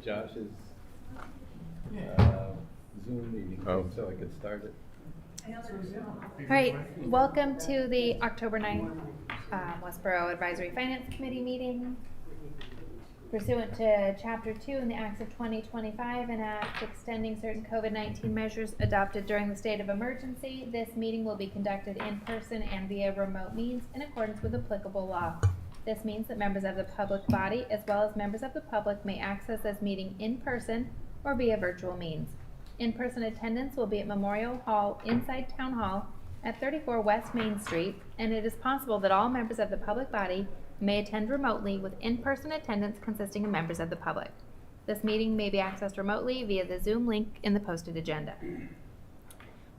Josh's Zoom meeting, so I could start it. All right, welcome to the October 9th Westborough Advisory Finance Committee meeting. Pursuant to Chapter 2 in the Acts of 2025 and Act extending certain COVID-19 measures adopted during the state of emergency, this meeting will be conducted in person and via remote means in accordance with applicable law. This means that members of the public body, as well as members of the public, may access this meeting in person or via virtual means. In-person attendance will be at Memorial Hall inside Town Hall at 34 West Main Street, and it is possible that all members of the public body may attend remotely with in-person attendance consisting of members of the public. This meeting may be accessed remotely via the Zoom link in the posted agenda.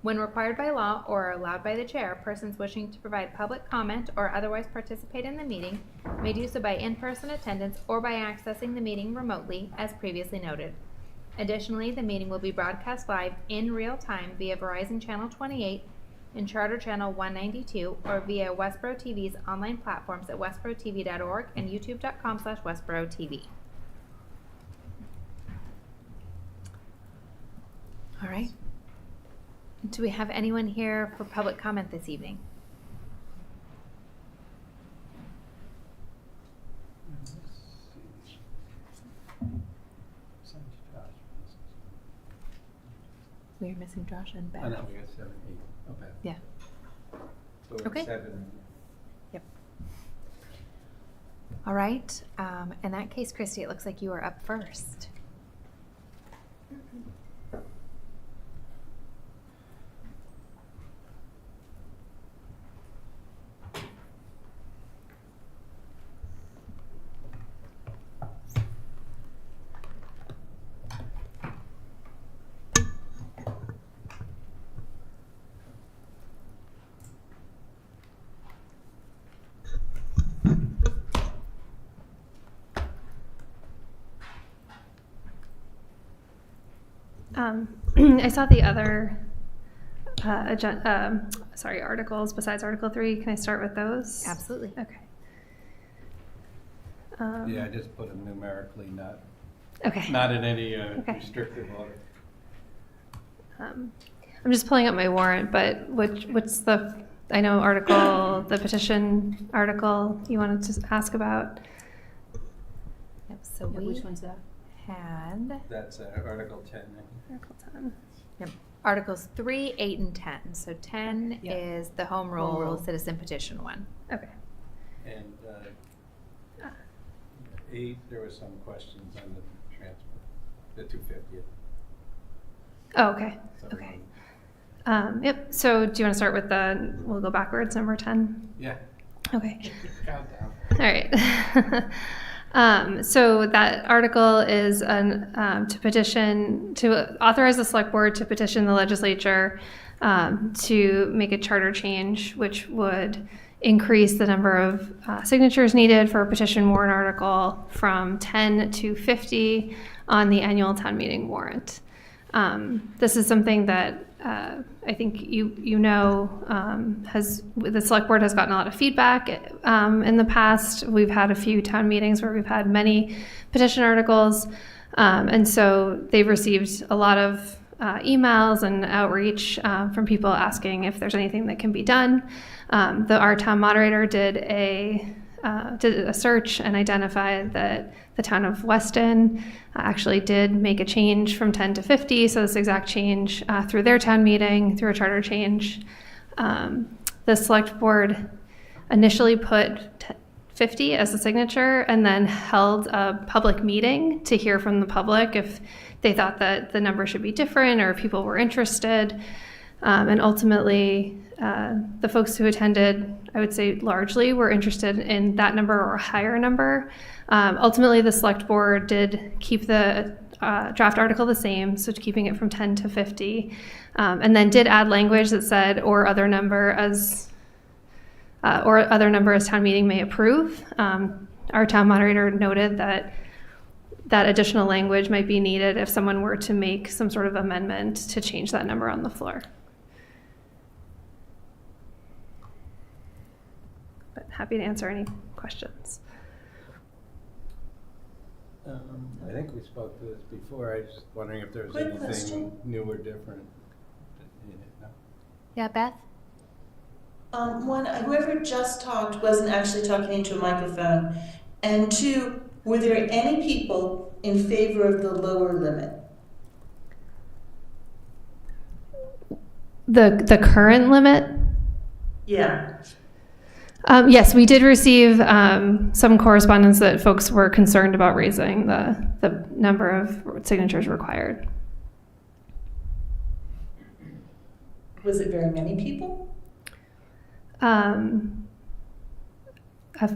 When required by law or allowed by the chair, persons wishing to provide public comment or otherwise participate in the meeting may do so by in-person attendance or by accessing the meeting remotely, as previously noted. Additionally, the meeting will be broadcast live in real time via Verizon Channel 28 and Charter Channel 192 or via Westborough TV's online platforms at westboroughTV.org and youtube.com/WestboroughTV. All right. Do we have anyone here for public comment this evening? We're missing Josh and Beth. Oh, no, we got 7, 8. Okay. Yeah. So Okay. 7. Yep. All right. In that case, Christy, it looks like you are up first. I saw the other articles besides Article 3. Can I start with those? Absolutely. Okay. Yeah, I just put them numerically, Okay. not in any Okay. restrictive order. I'm just pulling up my warrant, but what's the, I know the petition article you wanted to ask about? Yep. So Yeah, we which one's that? had That's Article 10. Article 10. Articles 3, 8, and 10. So 10 Yeah. is the home rule rule. citizen petition one. Okay. And 8, there were some questions on the transfer, the 250th. Oh, okay. So, Okay. Yep. So do you want to start with we'll go backwards, number 10? Yeah. Okay. Countdown. All right. So that article is to authorize the select board to petition the legislature to make a charter change, which would increase the number of signatures needed for a petition warrant article from 10 to 50 on the annual town meeting warrant. This is something that I think the select board has gotten a lot of feedback in the past. We've had a few town meetings where we've had many petition articles, and so they've received a lot of emails and outreach from people asking if there's anything that can be done. Our town moderator did a search and identified that the town of Weston actually did make a change from 10 to 50, so this exact change through their town meeting, through a charter change. The select board initially put 50 as the signature and then held a public meeting to hear from the public if they thought that the number should be different or if people were interested. And ultimately, the folks who attended, I would say largely, were interested in that number or a higher number. Ultimately, the select board did keep the draft article the same, so keeping it from 10 to 50, and then did add language that said, or other number as town meeting may approve. Our town moderator noted that additional language might be needed if someone were to make some sort of amendment to change that number on the floor. But happy to answer any questions. I think we spoke to this before. I was just wondering if there was Good anything question. new or different in it. No? Yeah, Beth? One, whoever just talked wasn't actually talking into a microphone. And two, were there any people in favor of the lower limit? The current limit? Yeah. Yes, we did receive some correspondence that folks were concerned about raising the number of signatures required. Was it very many people?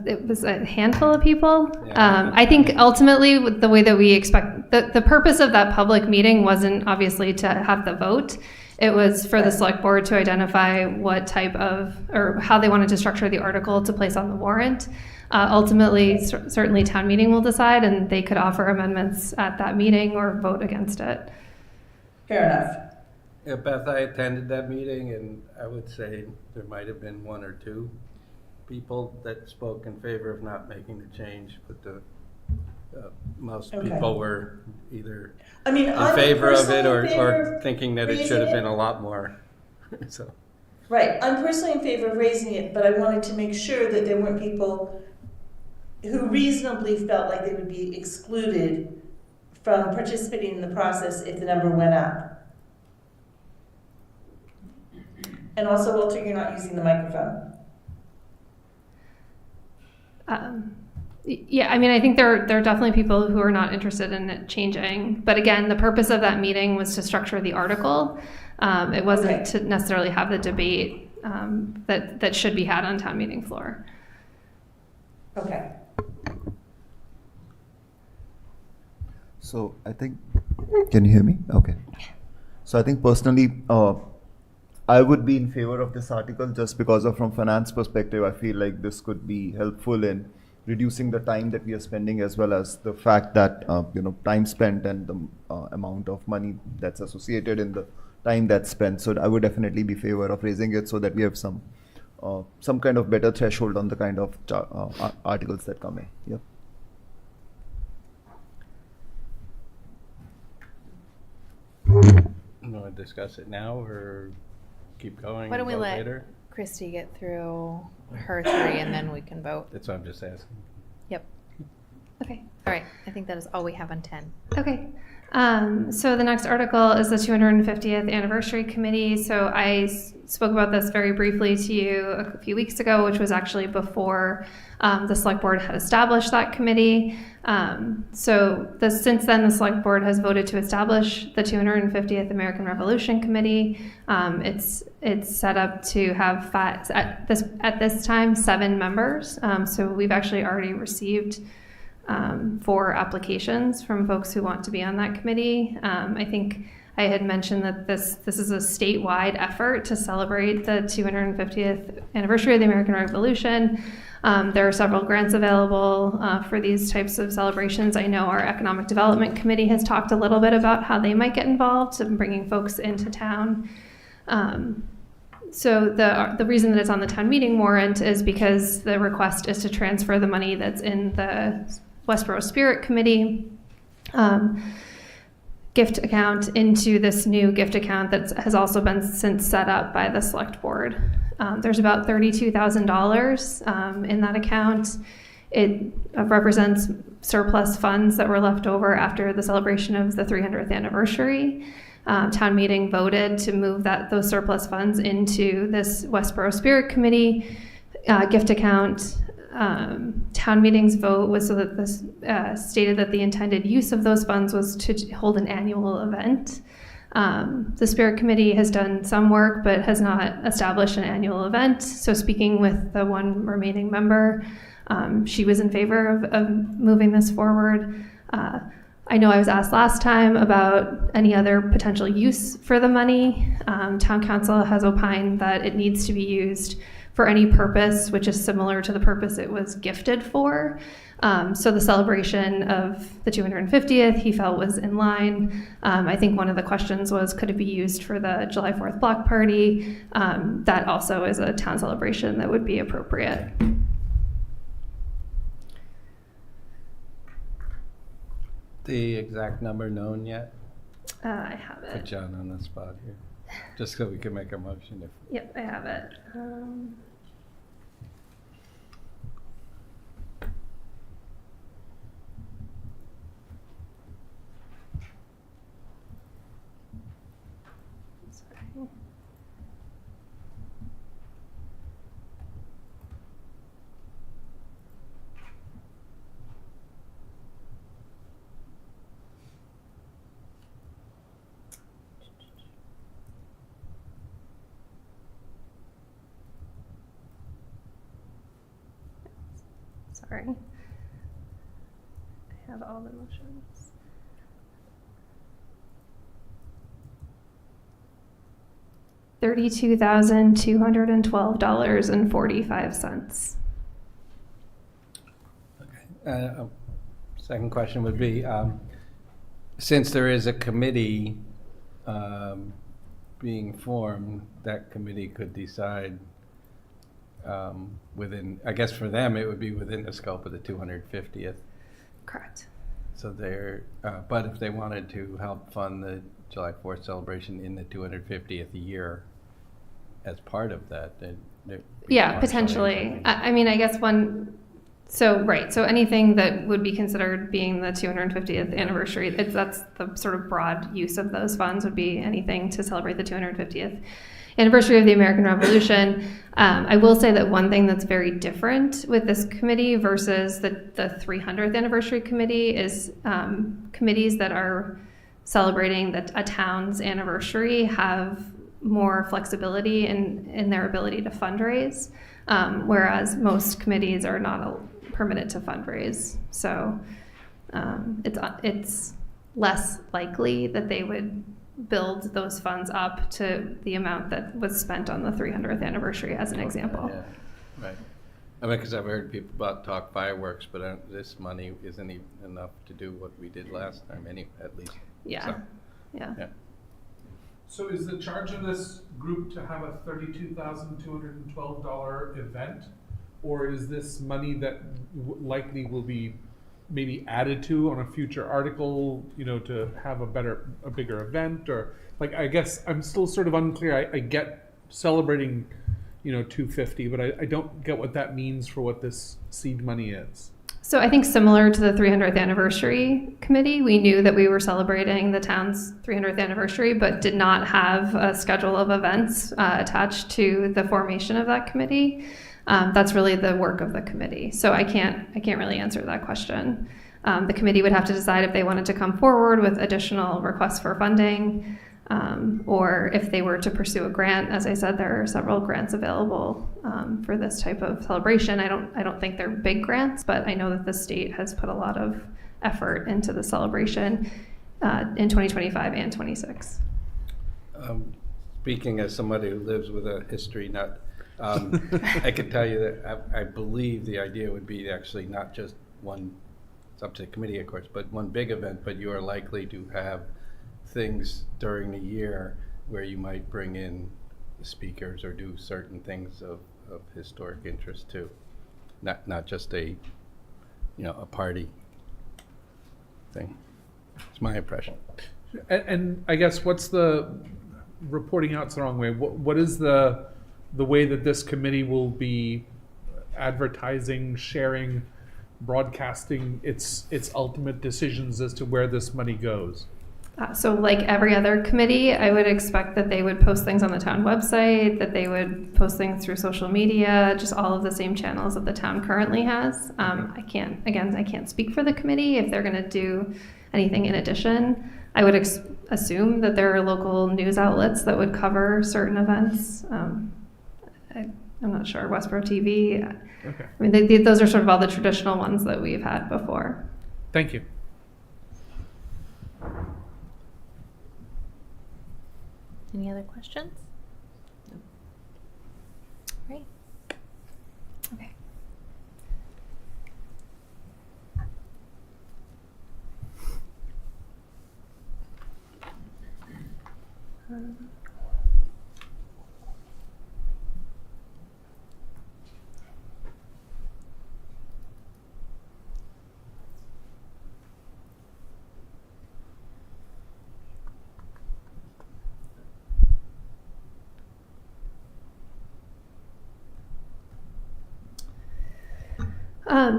It was a handful of people. Yeah. I think ultimately, with the way that we expect, the purpose of that public meeting wasn't obviously to have the vote. It was for the select board to identify what type of, or how they wanted to structure the article to place on the warrant. Ultimately, certainly town meeting will decide, and they could offer amendments at that meeting or vote against it. Fair enough. Yeah, Beth, I attended that meeting, and I would say there might have been one or two people that spoke in favor of not making the change, but most Okay. people were either I mean, in I'm favor of it personally in favor or of thinking that it raising should have it. been a lot more. So, Right, I'm personally in favor of raising it, but I wanted to make sure that there weren't people who reasonably felt like they would be excluded from participating in the process if the number went up. And also, Walter, you're not using the microphone. Yeah, I mean, I think there are definitely people who are not interested in it changing. But again, the purpose of that meeting was to structure the article. It wasn't to necessarily have the debate that should be had on town meeting floor. Okay. So I think, can you hear me? Okay. So I think personally, I would be in favor of this article just because of from finance perspective, I feel like this could be helpful in reducing the time that we are spending, as well as the fact that, time spent and the amount of money that's associated in the time that's spent. So I would definitely be in favor of raising it so that we have some kind of better threshold on the kind of articles that come in. Yeah. you want to discuss it now or keep going? Why don't and we vote let later? Christy get through her 3 and then we can vote? That's what I'm just asking. Yep. Okay. All right, I think that is all we have on 10. Okay. So the next article is the 250th anniversary committee. So I spoke about this very briefly to you a few weeks ago, which was actually before the select board had established that committee. Since then, the select board has voted to establish the 250th American Revolution Committee. It's set up to have at this time 7 members. So we've actually already received 4 applications from folks who want to be on that committee. I think I had mentioned that this is a statewide effort to celebrate the 250th anniversary of the American Revolution. There are several grants available for these types of celebrations. I know our Economic Development Committee has talked a little bit about how they might get involved in bringing folks into town. So the reason that it's on the town meeting warrant is because the request is to transfer the money that's in the Westborough Spirit Committee gift account into this new gift account that has also been since set up by the select board. There's about $32,000 in that account. It represents surplus funds that were left over after the celebration of the 300th anniversary. Town meeting voted to move those surplus funds into this Westborough Spirit Committee gift account. Town meeting's vote was so that this stated that the intended use of those funds was to hold an annual event. The Spirit Committee has done some work but has not established an annual event. So speaking with the one remaining member, she was in favor of moving this forward. I know I was asked last time about any other potential use for the money. Town council has opined that it needs to be used for any purpose which is similar to the purpose it was gifted for. So the celebration of the 250th, he felt was in line. I think one of the questions was, could it be used for the July 4th block party? That also is a town celebration that would be appropriate. the exact number known yet? I have Put it. John on the spot here, just so we can make a motion if. Yep, I have it. Sorry. Sorry. I have all the motions. $32,212.45. Okay. Second question would be, since there is a committee being formed, that committee could decide within, I guess for them, it would be within the scope of the 250th. Correct. So they're, but if they wanted to help fund the July 4th celebration in the 250th year as part of that, then Yeah, potentially. I mean, I guess so anything that would be considered being the 250th anniversary, that's the sort of broad use of those funds, would be anything to celebrate the 250th anniversary of the American Revolution. I will say that one thing that's very different with this committee versus the 300th anniversary committee is committees that are celebrating a town's anniversary have more flexibility in their ability to fundraise, whereas most committees are not permitted to fundraise. So it's less likely that they would build those funds up to the amount that was spent on the 300th anniversary, as an example. Yeah, right. I mean, because I've heard people talk fireworks, but this money isn't even enough to do what we did last time, at least. Yeah. So, Yeah. So is the charge of this group to have a $32,212 event? Or is this money that likely will be maybe added to on a future article, to have a bigger event? Or, like, I guess I'm still sort of unclear. I get celebrating, 250, but I don't get what that means for what this seed money is. So I think similar to the 300th anniversary committee, we knew that we were celebrating the town's 300th anniversary, but did not have a schedule of events attached to the formation of that committee. That's really the work of the committee. So I can't really answer that question. The committee would have to decide if they wanted to come forward with additional requests for funding, or if they were to pursue a grant. As I said, there are several grants available for this type of celebration. I don't think they're big grants, but I know that the state has put a lot of effort into the celebration in 2025 and 26. Speaking as somebody who lives with a history nut, I can tell you that I believe the idea would be actually not just one, it's up to the committee, of course, but one big event, but you are likely to have things during the year where you might bring in speakers or do certain things of historic interest too. Not just a party thing. It's my impression. And I guess what's the reporting out's the wrong way? What is the way that this committee will be advertising, sharing, broadcasting its ultimate decisions as to where this money goes? So like every other committee, I would expect that they would post things on the town website, that they would post things through social media, just all of the same channels that the town currently has. I can't speak for the committee if they're going to do anything in addition. I would assume that there are local news outlets that would cover certain events. I'm not sure, Westborough TV. Okay. I mean, those are sort of all the traditional ones that we've had before. Thank you. Any other questions? No. Great. Okay.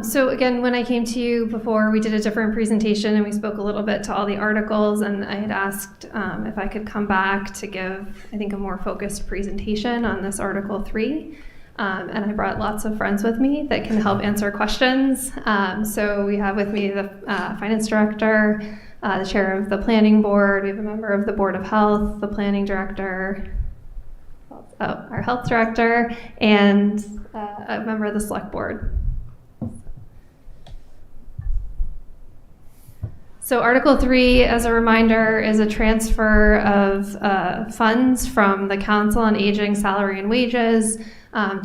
So again, when I came to you before, we did a different presentation and we spoke a little bit to all the articles, and I had asked if I could come back to give, I think, a more focused presentation on this Article 3. And I brought lots of friends with me that can help answer questions. So we have with me the Finance Director, the Chair of the Planning Board, we have a member of the Board of Health, the Planning Director, our Health Director, and a member of the Select Board. So Article 3, as a reminder, is a transfer of funds from the Council on Aging salary and wages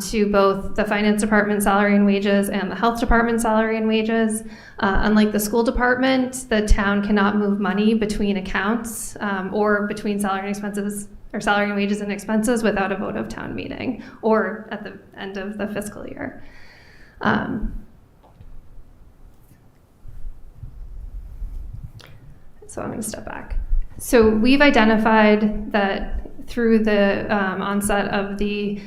to both the Finance Department salary and wages and the Health Department salary and wages. Unlike the school department, the town cannot move money between accounts or between salary and expenses or salary and wages and expenses without a vote of town meeting or at the end of the fiscal year. So I'm going to step back. So we've identified that through the onset of the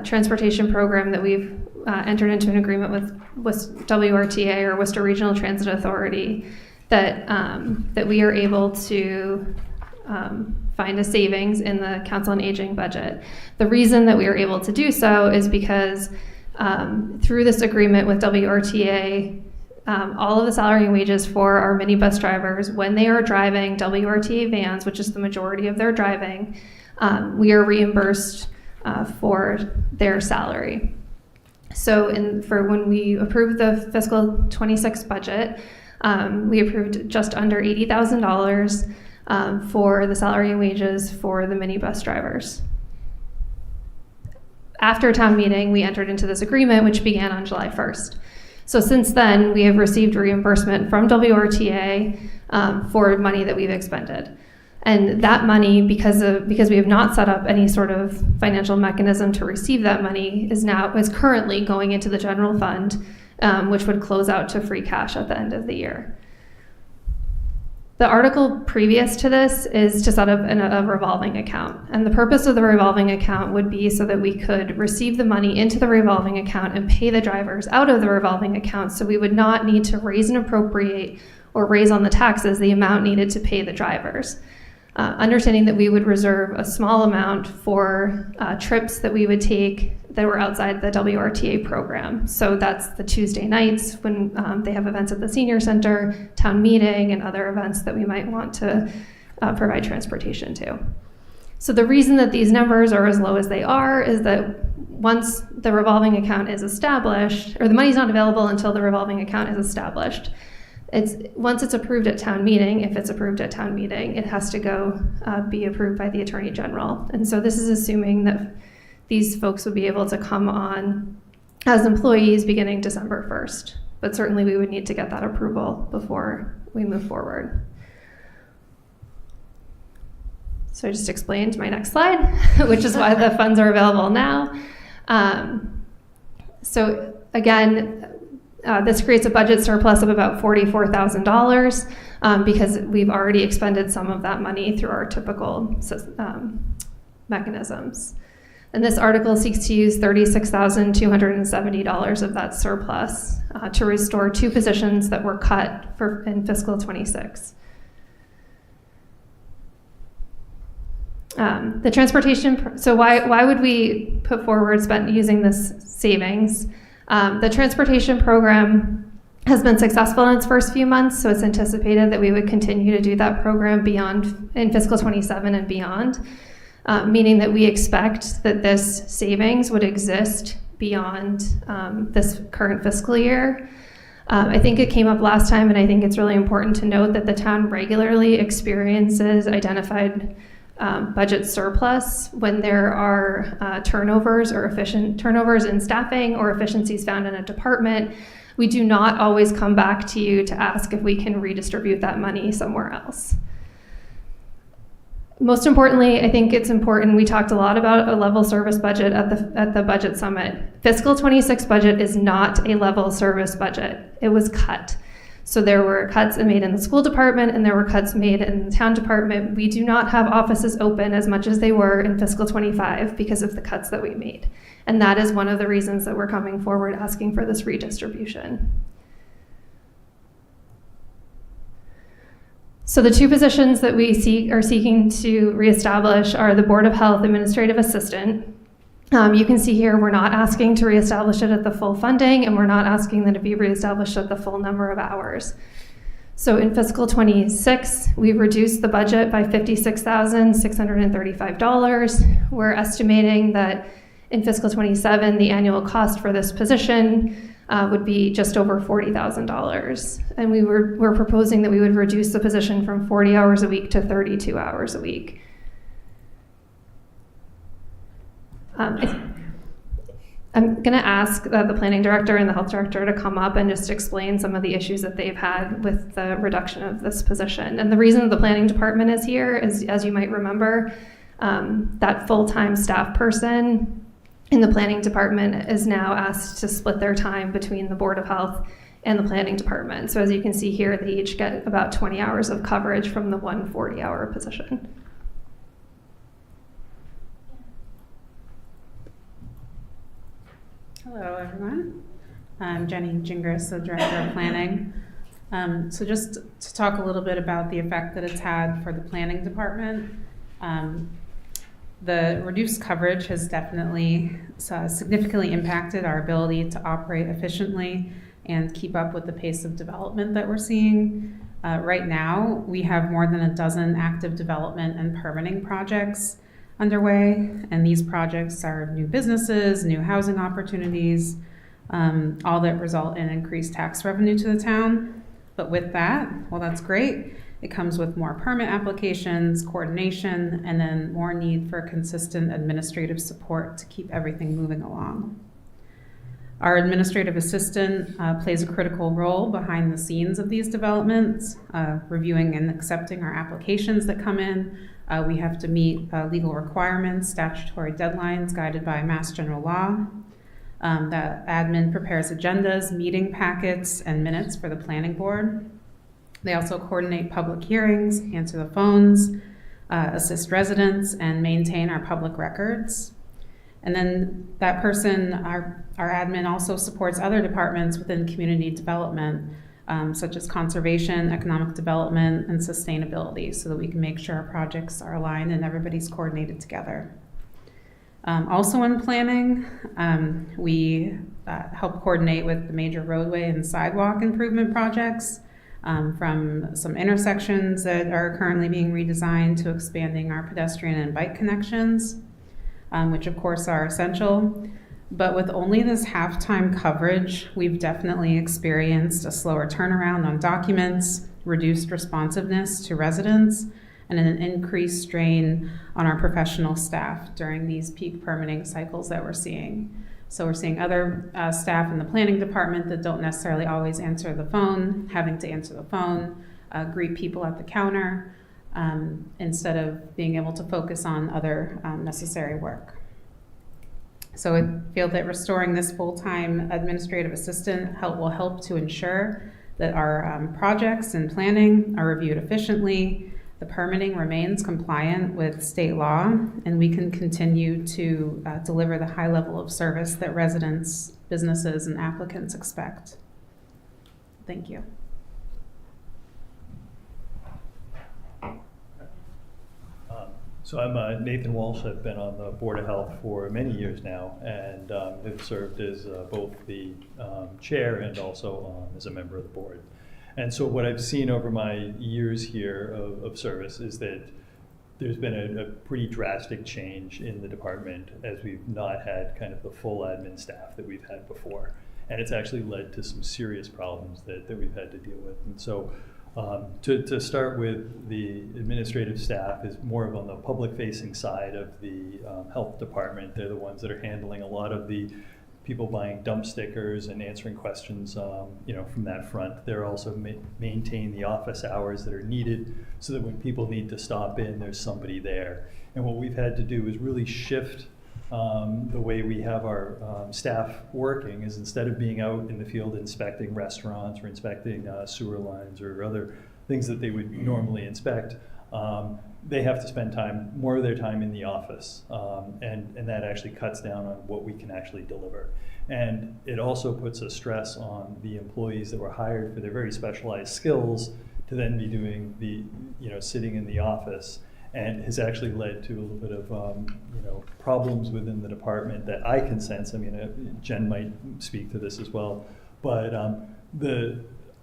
transportation program that we've entered into an agreement with WRTA or Worcester Regional Transit Authority that that we are able to find a savings in the Council on Aging budget. The reason that we are able to do so is because through this agreement with WRTA, all of the salary and wages for our minibus drivers, when they are driving WRTA vans, which is the majority of their driving, we are reimbursed for their salary. So for when we approved the fiscal 26 budget, we approved just under $80,000 for the salary and wages for the minibus drivers. After town meeting, we entered into this agreement, which began on July 1st. So since then, we have received reimbursement from WRTA for money that we've expended. And that money, because we have not set up any sort of financial mechanism to receive that money, is currently going into the general fund, which would close out to free cash at the end of the year. The article previous to this is to set up a revolving account. And the purpose of the revolving account would be so that we could receive the money into the revolving account and pay the drivers out of the revolving account, so we would not need to raise and appropriate or raise on the taxes the amount needed to pay the drivers. Understanding that we would reserve a small amount for trips that we would take that were outside the WRTA program. So that's the Tuesday nights when they have events at the senior center, town meeting, and other events that we might want to provide transportation to. So the reason that these numbers are as low as they are is that once the revolving account is established, or the money's not available until the revolving account is established. Once it's approved at town meeting, if it's approved at town meeting, it has to go be approved by the Attorney General. And so this is assuming that these folks would be able to come on as employees beginning December 1st. But certainly we would need to get that approval before we move forward. So I just explained my next slide, which is why the funds are available now. So again, this creates a budget surplus of about $44,000 because we've already expended some of that money through our typical mechanisms. And this article seeks to use $36,270 of that surplus to restore 2 positions that were cut in fiscal 26. The transportation, so why would we put forward using this savings? The transportation program has been successful in its first few months, so it's anticipated that we would continue to do that program in fiscal 27 and beyond, meaning that we expect that this savings would exist beyond this current fiscal year. I think it came up last time, and I think it's really important to note that the town regularly experiences identified budget surplus when there are turnovers in staffing or efficiencies found in a department. We do not always come back to you to ask if we can redistribute that money somewhere else. Most importantly, I think it's important, we talked a lot about a level service budget at the budget summit. Fiscal 26 budget is not a level service budget. It was cut. So there were cuts made in the school department and there were cuts made in the town department. We do not have offices open as much as they were in fiscal 25 because of the cuts that we made. And that is one of the reasons that we're coming forward asking for this redistribution. So the two positions that we are seeking to reestablish are the Board of Health Administrative Assistant. You can see here we're not asking to reestablish it at the full funding, and we're not asking that it be reestablished at the full number of hours. So in fiscal 26, we've reduced the budget by $56,635. We're estimating that in fiscal 27, the annual cost for this position would be just over $40,000. And we're proposing that we would reduce the position from 40 hours a week to 32 hours a week. I'm going to ask the planning director and the health director to come up and just explain some of the issues that they've had with the reduction of this position. And the reason the planning department is here is, as you might remember, that full-time staff person in the planning department is now asked to split their time between the Board of Health and the planning department. So as you can see here, they each get about 20 hours of coverage from the 140-hour position. Hello, everyone. I'm Jenny Gingras, the Director of Planning. So just to talk a little bit about the effect that it's had for the planning department. The reduced coverage has definitely significantly impacted our ability to operate efficiently and keep up with the pace of development that we're seeing. Right now, we have more than a dozen active development and permitting projects underway, and these projects are new businesses, new housing opportunities, all that result in increased tax revenue to the town. But with that, well, that's great. It comes with more permit applications, coordination, and then more need for consistent administrative support to keep everything moving along. Our administrative assistant plays a critical role behind the scenes of these developments, reviewing and accepting our applications that come in. We have to meet legal requirements, statutory deadlines guided by Mass General Law. The admin prepares agendas, meeting packets, and minutes for the planning board. They also coordinate public hearings, answer the phones, assist residents, and maintain our public records. And then that person, our admin, also supports other departments within community development, such as conservation, economic development, and sustainability, so that we can make sure our projects are aligned and everybody's coordinated together. Also in planning, we help coordinate with the major roadway and sidewalk improvement projects, from some intersections that are currently being redesigned to expanding our pedestrian and bike connections, which of course are essential. But with only this half-time coverage, we've definitely experienced a slower turnaround on documents, reduced responsiveness to residents, and an increased strain on our professional staff during these peak permitting cycles that we're seeing. So we're seeing other staff in the planning department that don't necessarily always answer the phone, having to answer the phone, greet people at the counter, instead of being able to focus on other necessary work. So I feel that restoring this full-time administrative assistant will help to ensure that our projects and planning are reviewed efficiently, the permitting remains compliant with state law, and we can continue to deliver the high level of service that residents, businesses, and applicants expect. Thank you. So I'm Nathan Walsh. I've been on the Board of Health for many years now, and have served as both the chair and also as a member of the board. And so what I've seen over my years here of service is that there's been a pretty drastic change in the department, as we've not had kind of the full admin staff that we've had before. And it's actually led to some serious problems that we've had to deal with. And so to start with, the administrative staff is more of on the public-facing side of the health department. They're the ones that are handling a lot of the people buying dump stickers and answering questions, from that front. They're also maintain the office hours that are needed so that when people need to stop in, there's somebody there. And what we've had to do is really shift the way we have our staff working, is instead of being out in the field inspecting restaurants or inspecting sewer lines or other things that they would normally inspect, they have to spend more of their time in the office, and that actually cuts down on what we can actually deliver. And it also puts a stress on the employees that were hired for their very specialized skills to then be doing sitting in the office, and has actually led to a little bit of problems within the department that I can sense. I mean, Jen might speak to this as well, but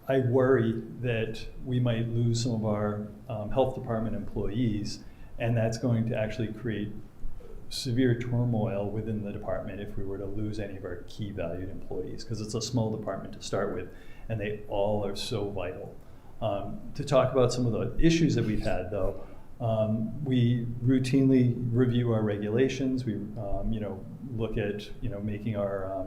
I worry that we might lose some of our health department employees, and that's going to actually create severe turmoil within the department if we were to lose any of our key valued employees, because it's a small department to start with, and they all are so vital. To talk about some of the issues that we've had, though, we routinely review our regulations. We, look at, making our,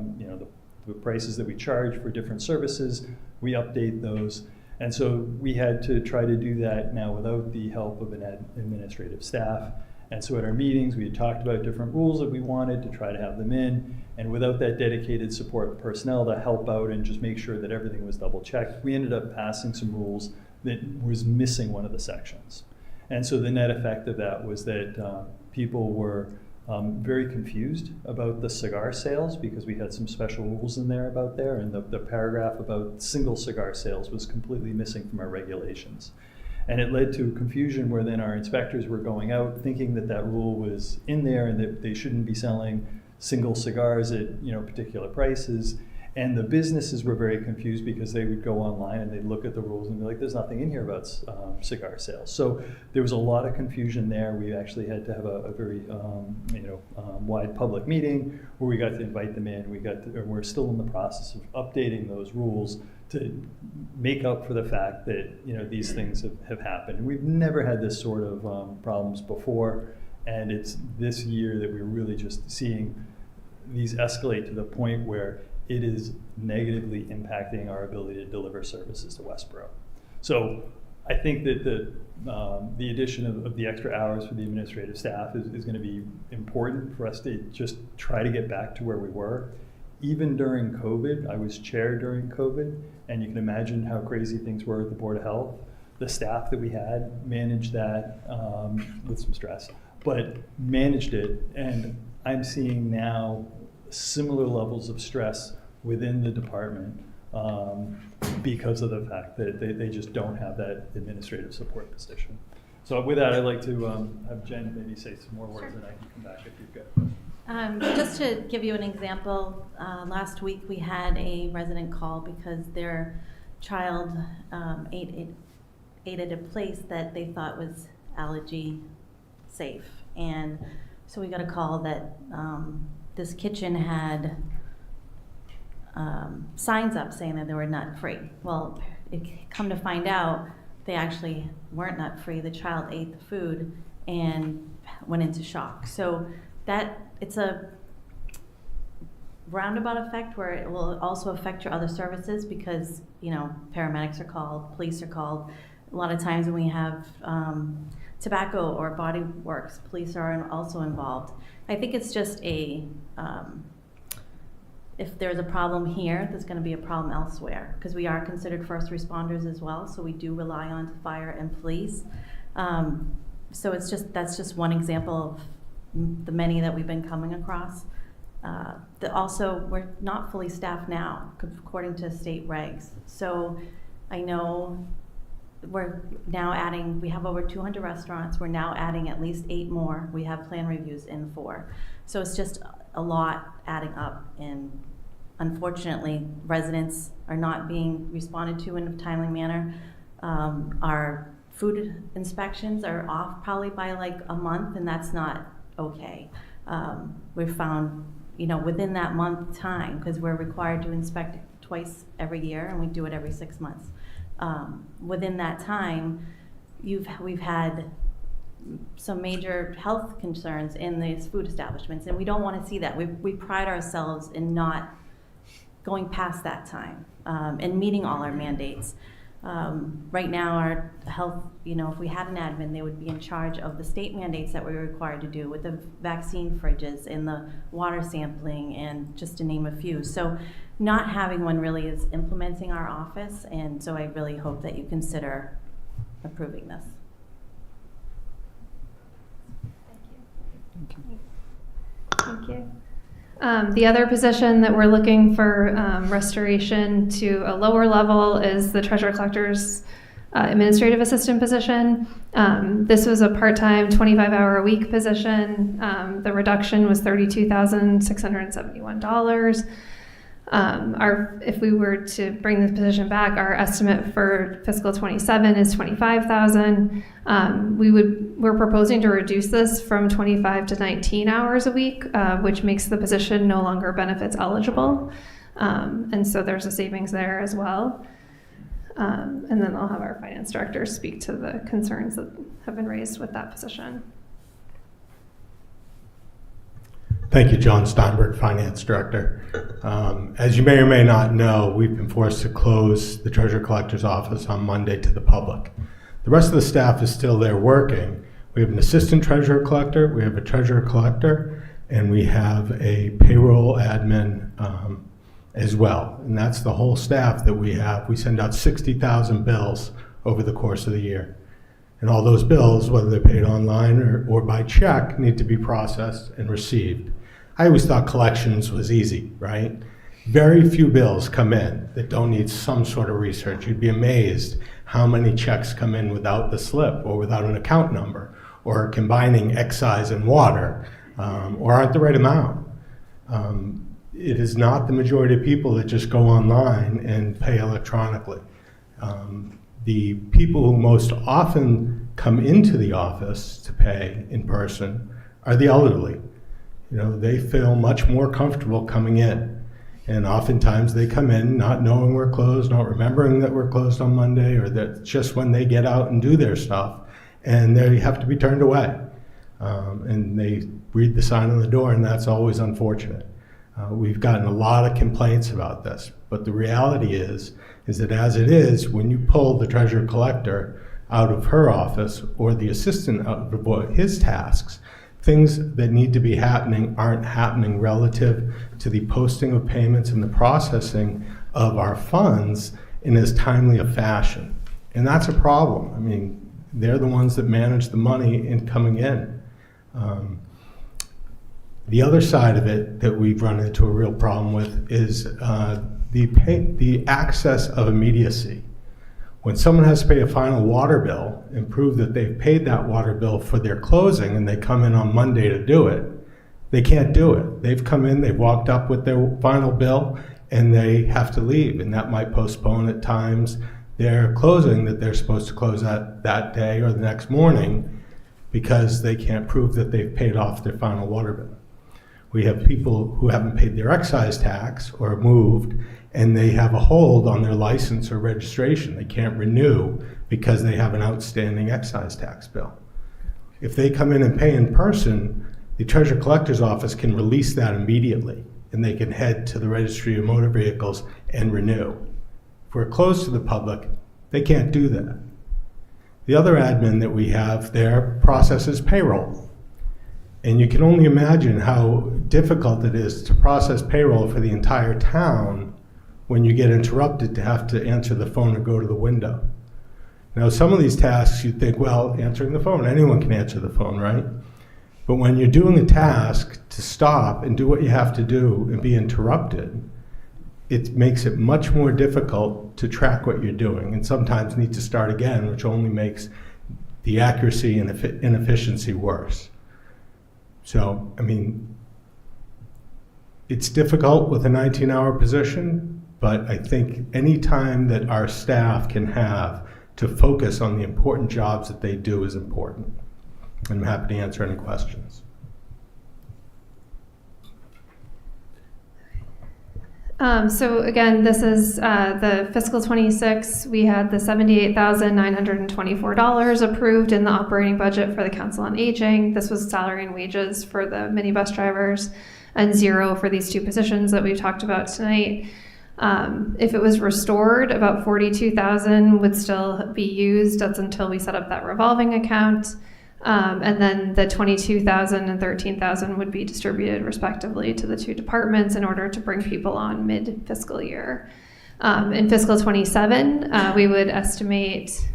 the prices that we charge for different services. We update those. And so we had to try to do that now without the help of an administrative staff. And so at our meetings, we had talked about different rules that we wanted to try to have them in. And without that dedicated support personnel to help out and just make sure that everything was double checked, we ended up passing some rules that was missing one of the sections. And so the net effect of that was that people were very confused about the cigar sales, because we had some special rules in there about there, and the paragraph about single cigar sales was completely missing from our regulations. And it led to confusion where then our inspectors were going out thinking that that rule was in there and that they shouldn't be selling single cigars at particular prices. And the businesses were very confused because they would go online and they'd look at the rules and be like, there's nothing in here about cigar sales. So there was a lot of confusion there. We actually had to have a very wide public meeting where we got to invite them in. We're still in the process of updating those rules to make up for the fact that these things have happened. And we've never had this sort of problems before. And it's this year that we're really just seeing these escalate to the point where it is negatively impacting our ability to deliver services to Westborough. So I think that the addition of the extra hours for the administrative staff is going to be important for us to just try to get back to where we were. Even during COVID, I was chair during COVID, and you can imagine how crazy things were at the Board of Health. The staff that we had managed that with some stress, but managed it, and I'm seeing now similar levels of stress within the department because of the fact that they just don't have that administrative support position. So with that, I'd like to have Jen maybe say some more words, and I can come back if you've got. Just to give you an example, last week we had a resident call because their child ate at a place that they thought was allergy safe. And so we got a call that this kitchen had signs up saying that they were nut-free. Well, come to find out, they actually weren't nut-free. The child ate the food and went into shock. So it's a roundabout effect where it will also affect your other services because, paramedics are called, police are called. A lot of times when we have tobacco or body works, police are also involved. I think it's just if there's a problem here, there's going to be a problem elsewhere, because we are considered first responders as well, so we do rely on fire and police. So that's just one example of the many that we've been coming across. Also, we're not fully staffed now, according to state regs. So I know we're now adding, we have over 200 restaurants, we're now adding at least 8 more. We have plan reviews in 4. So it's just a lot adding up, and unfortunately, residents are not being responded to in a timely manner. Our food inspections are off probably by like a month, and that's not okay. We've found, within that month time, because we're required to inspect twice every year, and we do it every 6 months. Within that time, we've had some major health concerns in these food establishments, and we don't want to see that. We pride ourselves in not going past that time and meeting all our mandates. Right now, our health, if we had an admin, they would be in charge of the state mandates that we're required to do with the vaccine fridges and the water sampling, and just to name a few. So not having one really is implementing our office, and so I really hope that you consider approving this. you. The other position that we're looking for restoration to a lower level is the treasurer collector's administrative assistant position. This was a part-time 25-hour-a-week position. The reduction was $32,671. If we were to bring this position back, our estimate for fiscal 27 is $25,000. We're proposing to reduce this from 25 to 19 hours a week, which makes the position no longer benefits eligible. And so there's a savings there as well. And then I'll have our finance director speak to the concerns that have been raised with that position. Thank you, John Steinberg, Finance Director. As you may or may not know, we've been forced to close the Treasurer Collector's office on Monday to the public. The rest of the staff is still there working. We have an Assistant Treasurer Collector, we have a Treasurer Collector, and we have a payroll admin as well. And that's the whole staff that we have. We send out 60,000 bills over the course of the year. And all those bills, whether they're paid online or by check, need to be processed and received. I always thought collections was easy, right? Very few bills come in that don't need some sort of research. You'd be amazed how many checks come in without the slip or without an account number or combining excise and water or aren't the right amount. It is not the majority of people that just go online and pay electronically. The people who most often come into the office to pay in person are the elderly. You know, they feel much more comfortable coming in. And oftentimes they come in not knowing we're closed, not remembering that we're closed on Monday, or that just when they get out and do their stuff, and they have to be turned away. And they read the sign on the door, and that's always unfortunate. We've gotten a lot of complaints about this, but the reality is that as it is, when you pull the treasurer collector out of her office or the assistant out of his tasks, things that need to be happening aren't happening relative to the posting of payments and the processing of our funds in as timely a fashion. And that's a problem. I mean, they're the ones that manage the money in coming in. The other side of it that we've run into a real problem with is the access of immediacy. When someone has to pay a final water bill and prove that they've paid that water bill for their closing and they come in on Monday to do it, they can't do it. They've come in, they've walked up with their final bill, and they have to leave. And that might postpone at times their closing that they're supposed to close that day or the next morning because they can't prove that they've paid off their final water bill. We have people who haven't paid their excise tax or moved, and they have a hold on their license or registration. They can't renew because they have an outstanding excise tax bill. If they come in and pay in person, the treasurer collector's office can release that immediately, and they can head to the registry of motor vehicles and renew. If we're closed to the public, they can't do that. The other admin that we have there processes payroll. And you can only imagine how difficult it is to process payroll for the entire town when you get interrupted to have to answer the phone or go to the window. Now, some of these tasks you'd think, well, answering the phone, anyone can answer the phone, right? But when you're doing a task to stop and do what you have to do and be interrupted, it makes it much more difficult to track what you're doing and sometimes need to start again, which only makes the accuracy and inefficiency worse. So, I mean, it's difficult with a 19-hour position, but I think any time that our staff can have to focus on the important jobs that they do is important. I'm happy to answer any questions. So again, this is the fiscal 26. We had the $78,924 approved in the operating budget for the Council on Aging. This was salary and wages for the minibus drivers and zero for these two positions that we've talked about tonight. If it was restored, about $42,000 would still be used. That's until we set up that revolving account. And then the $22,000 and $13,000 would be distributed respectively to the two departments in order to bring people on mid-fiscal year. In fiscal 27, we would estimate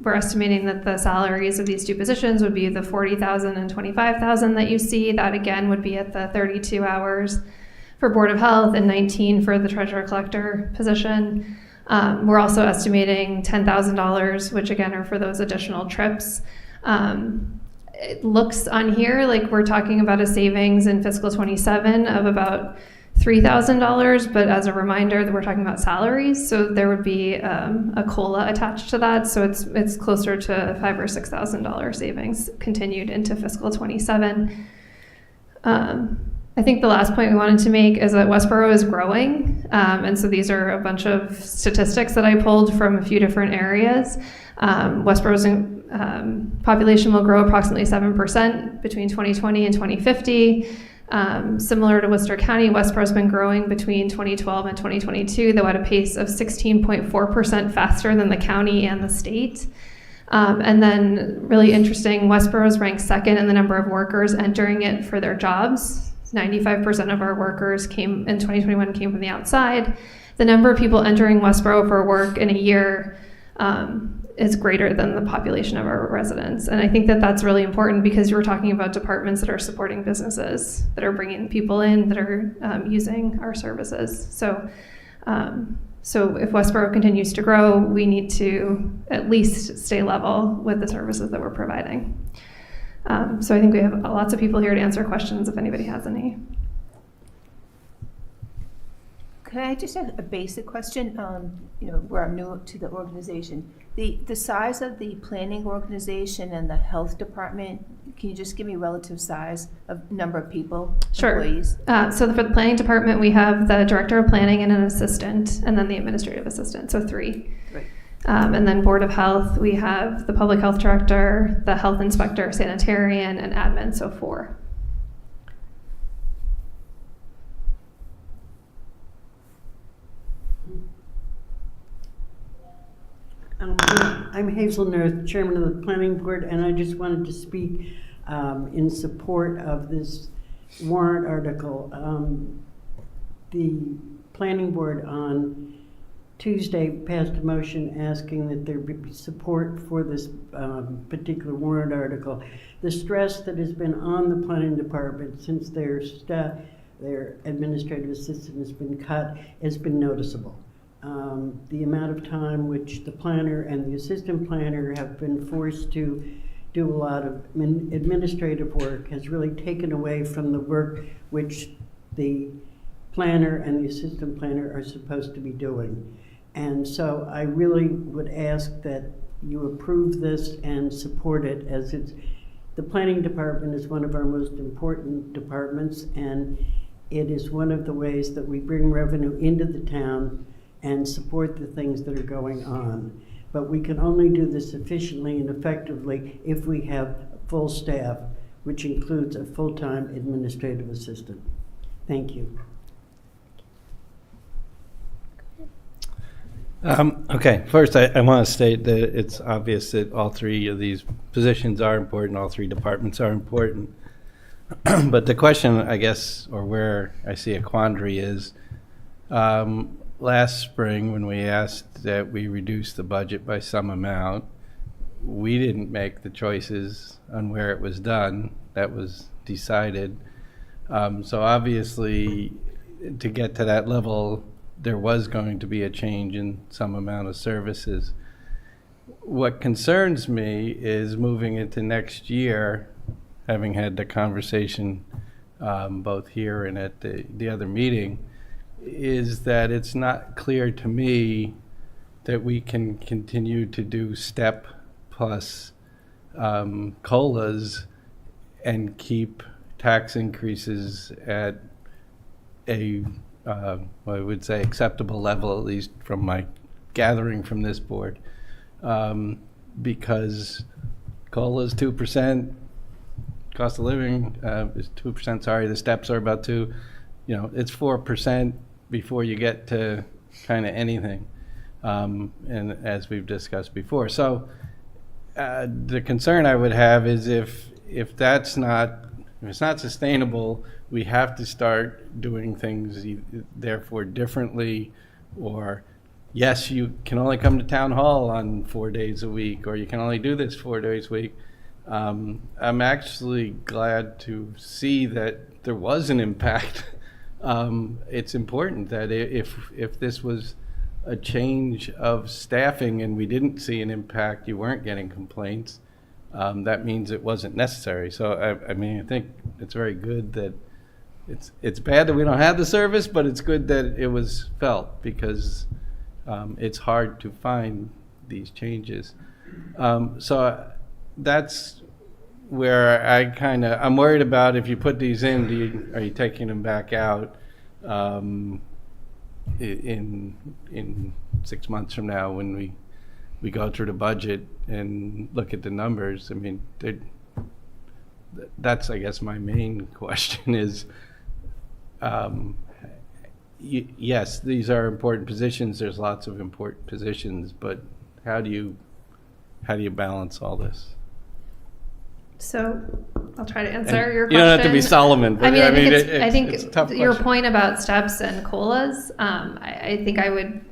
we're estimating that the salaries of these two positions would be the $40,000 and $25,000 that you see. That again would be at the 32 hours for Board of Health and 19 for the treasurer collector position. We're also estimating $10,000, which again are for those additional trips. It looks on here like we're talking about a savings in fiscal 27 of about $3,000, but as a reminder that we're talking about salaries, so there would be a COLA attached to that, so it's closer to $5,000 or $6,000 savings continued into fiscal 27. I think the last point we wanted to make is that Westborough is growing, and so these are a bunch of statistics that I pulled from a few different areas. Westborough's population will grow approximately 7% between 2020 and 2050. Similar to Worcester County, Westborough's been growing between 2012 and 2022, though at a pace of 16.4% faster than the county and the state. And then really interesting, Westborough's ranked second in the number of workers entering it for their jobs. 95% of our workers in 2021 came from the outside. The number of people entering Westborough for work in a year is greater than the population of our residents. And I think that that's really important because you're talking about departments that are supporting businesses, that are bringing people in, that are using our services. So if Westborough continues to grow, we need to at least stay level with the services that we're providing. So I think we have lots of people here to answer questions if anybody has any. Can I just ask a basic question? Where I'm new to the organization, the size of the planning organization and the health department, can you just give me relative size of number of people, Sure. employees? So for the planning department, we have the director of planning and an assistant, and then the administrative assistant, so 3. Right. And then Board of Health, we have the public health director, the health inspector, sanitarian, and admin, so 4. I'm Hazel North, Chairman of the Planning Board, and I just wanted to speak in support of this warrant article. The Planning Board on Tuesday passed a motion asking that there be support for this particular warrant article. The stress that has been on the Planning Department since their administrative assistant has been cut has been noticeable. The amount of time which the planner and the assistant planner have been forced to do a lot of administrative work has really taken away from the work which the planner and the assistant planner are supposed to be doing. And so I really would ask that you approve this and support it, as the planning department is one of our most important departments, and it is one of the ways that we bring revenue into the town and support the things that are going on. But we can only do this efficiently and effectively if we have full staff, which includes a full-time administrative assistant. Thank you. Okay, first I want to state that it's obvious that all 3 of these positions are important, all 3 departments are important. But the question, I guess, or where I see a quandary is, last spring, when we asked that we reduce the budget by some amount, we didn't make the choices on where it was done. That was decided. So obviously, to get to that level, there was going to be a change in some amount of services. What concerns me is moving into next year, having had the conversation both here and at the other meeting, is that it's not clear to me that we can continue to do step plus COLAs and keep tax increases at a, I would say, acceptable level, at least from my gathering from this board, because COLA is 2%, cost of living is 2%, sorry, the steps are about 2%, it's 4% before you get to kind of anything, and as we've discussed before. So the concern I would have is if it's not sustainable, we have to start doing things therefore differently, or yes, you can only come to town hall on 4 days a week, or you can only do this 4 days a week. I'm actually glad to see that there was an impact. It's important that if this was a change of staffing and we didn't see an impact, you weren't getting complaints, that means it wasn't necessary. So, I mean, I think it's very good that it's bad that we don't have the service, but it's good that it was felt, because it's hard to find these changes. So that's where I'm worried about, if you put these in, are you taking them back out in 6 months from now when we go through the budget and look at the numbers? I mean, that's, I guess, my main question is, yes, these are important positions. There's lots of important positions, but how do you balance all this? So I'll try to answer your question. You don't have to be Solomon, but I think it's a tough your question. point about steps and COLAs, I think I would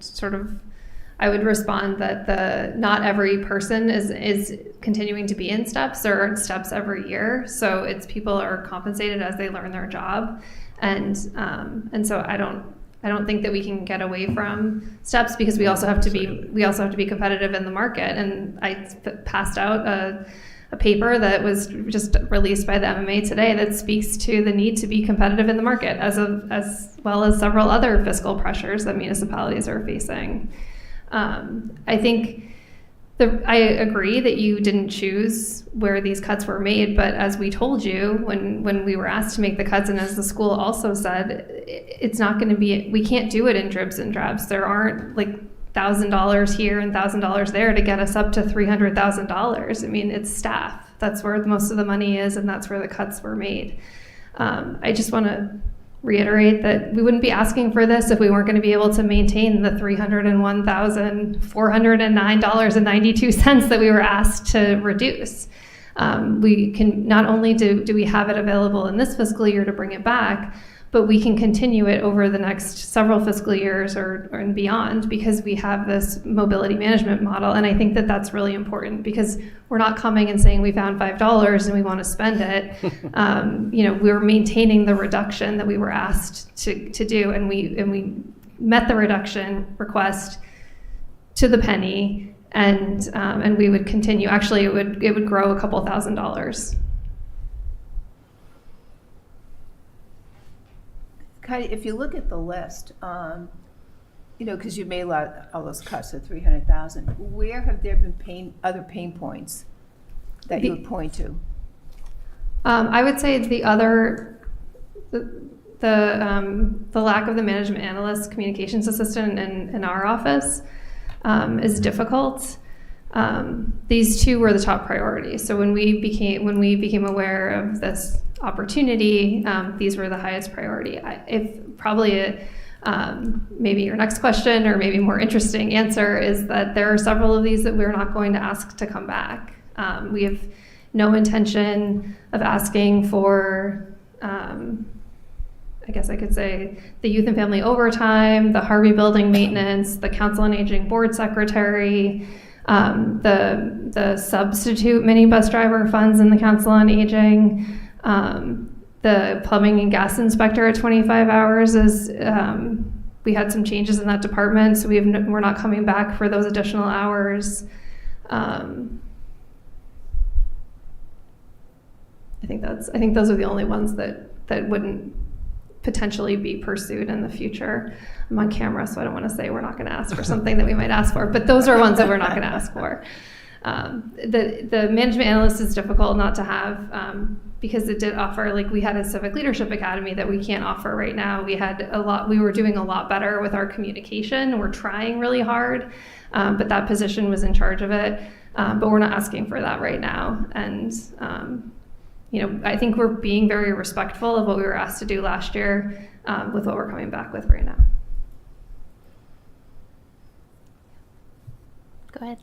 respond that not every person is continuing to be in steps or steps every year. So it's people are compensated as they learn their job. And so I don't think that we can get away from steps, because we also have to be competitive in the market. And I passed out a paper that was just released by the MMA today that speaks to the need to be competitive in the market, as well as several other fiscal pressures that municipalities are facing. I think I agree that you didn't choose where these cuts were made, but as we told you when we were asked to make the cuts, and as the school also said, it's not going to be, we can't do it in dribs and drabs. There aren't like $1,000 here and $1,000 there to get us up to $300,000. I mean, it's staff. That's where most of the money is, and that's where the cuts were made. I just want to reiterate that we wouldn't be asking for this if we weren't going to be able to maintain the $301,409.92 that we were asked to reduce. We can, not only do we have it available in this fiscal year to bring it back, but we can continue it over the next several fiscal years or and beyond, because we have this mobility management model. And I think that that's really important, because we're not coming and saying we found $5 and we want to spend it. We're maintaining the reduction that we were asked to do, and we met the reduction request to the penny, and we would continue. Actually, it would grow a couple $1,000s. If you look at the list, because you made all those cuts of 300,000, where have there been other pain points that you would point to? I would say the lack of the management analyst communications assistant in our office is difficult. These two were the top priorities. So when we became aware of this opportunity, these were the highest priority. Maybe your next question, or maybe more interesting answer, is that there are several of these that we're not going to ask to come back. We have no intention of asking for, I guess I could say, the youth and family overtime, the Harvey Building maintenance, the Council on Aging board secretary, the substitute minibus driver funds in the Council on Aging, the plumbing and gas inspector at 25 hours is, we had some changes in that department, so we're not coming back for those additional hours. I think those are the only ones that wouldn't potentially be pursued in the future. I'm on camera, so I don't want to say we're not going to ask for something that we might ask for, but those are ones that we're not going to ask for. The management analyst is difficult not to have, because it did offer, like, we had a civic leadership academy that we can't offer right now. We were doing a lot better with our communication. We're trying really hard, but that position was in charge of it. But we're not asking for that right now. And, I think we're being very respectful of what we were asked to do last year, with what we're coming back with right now. Go ahead.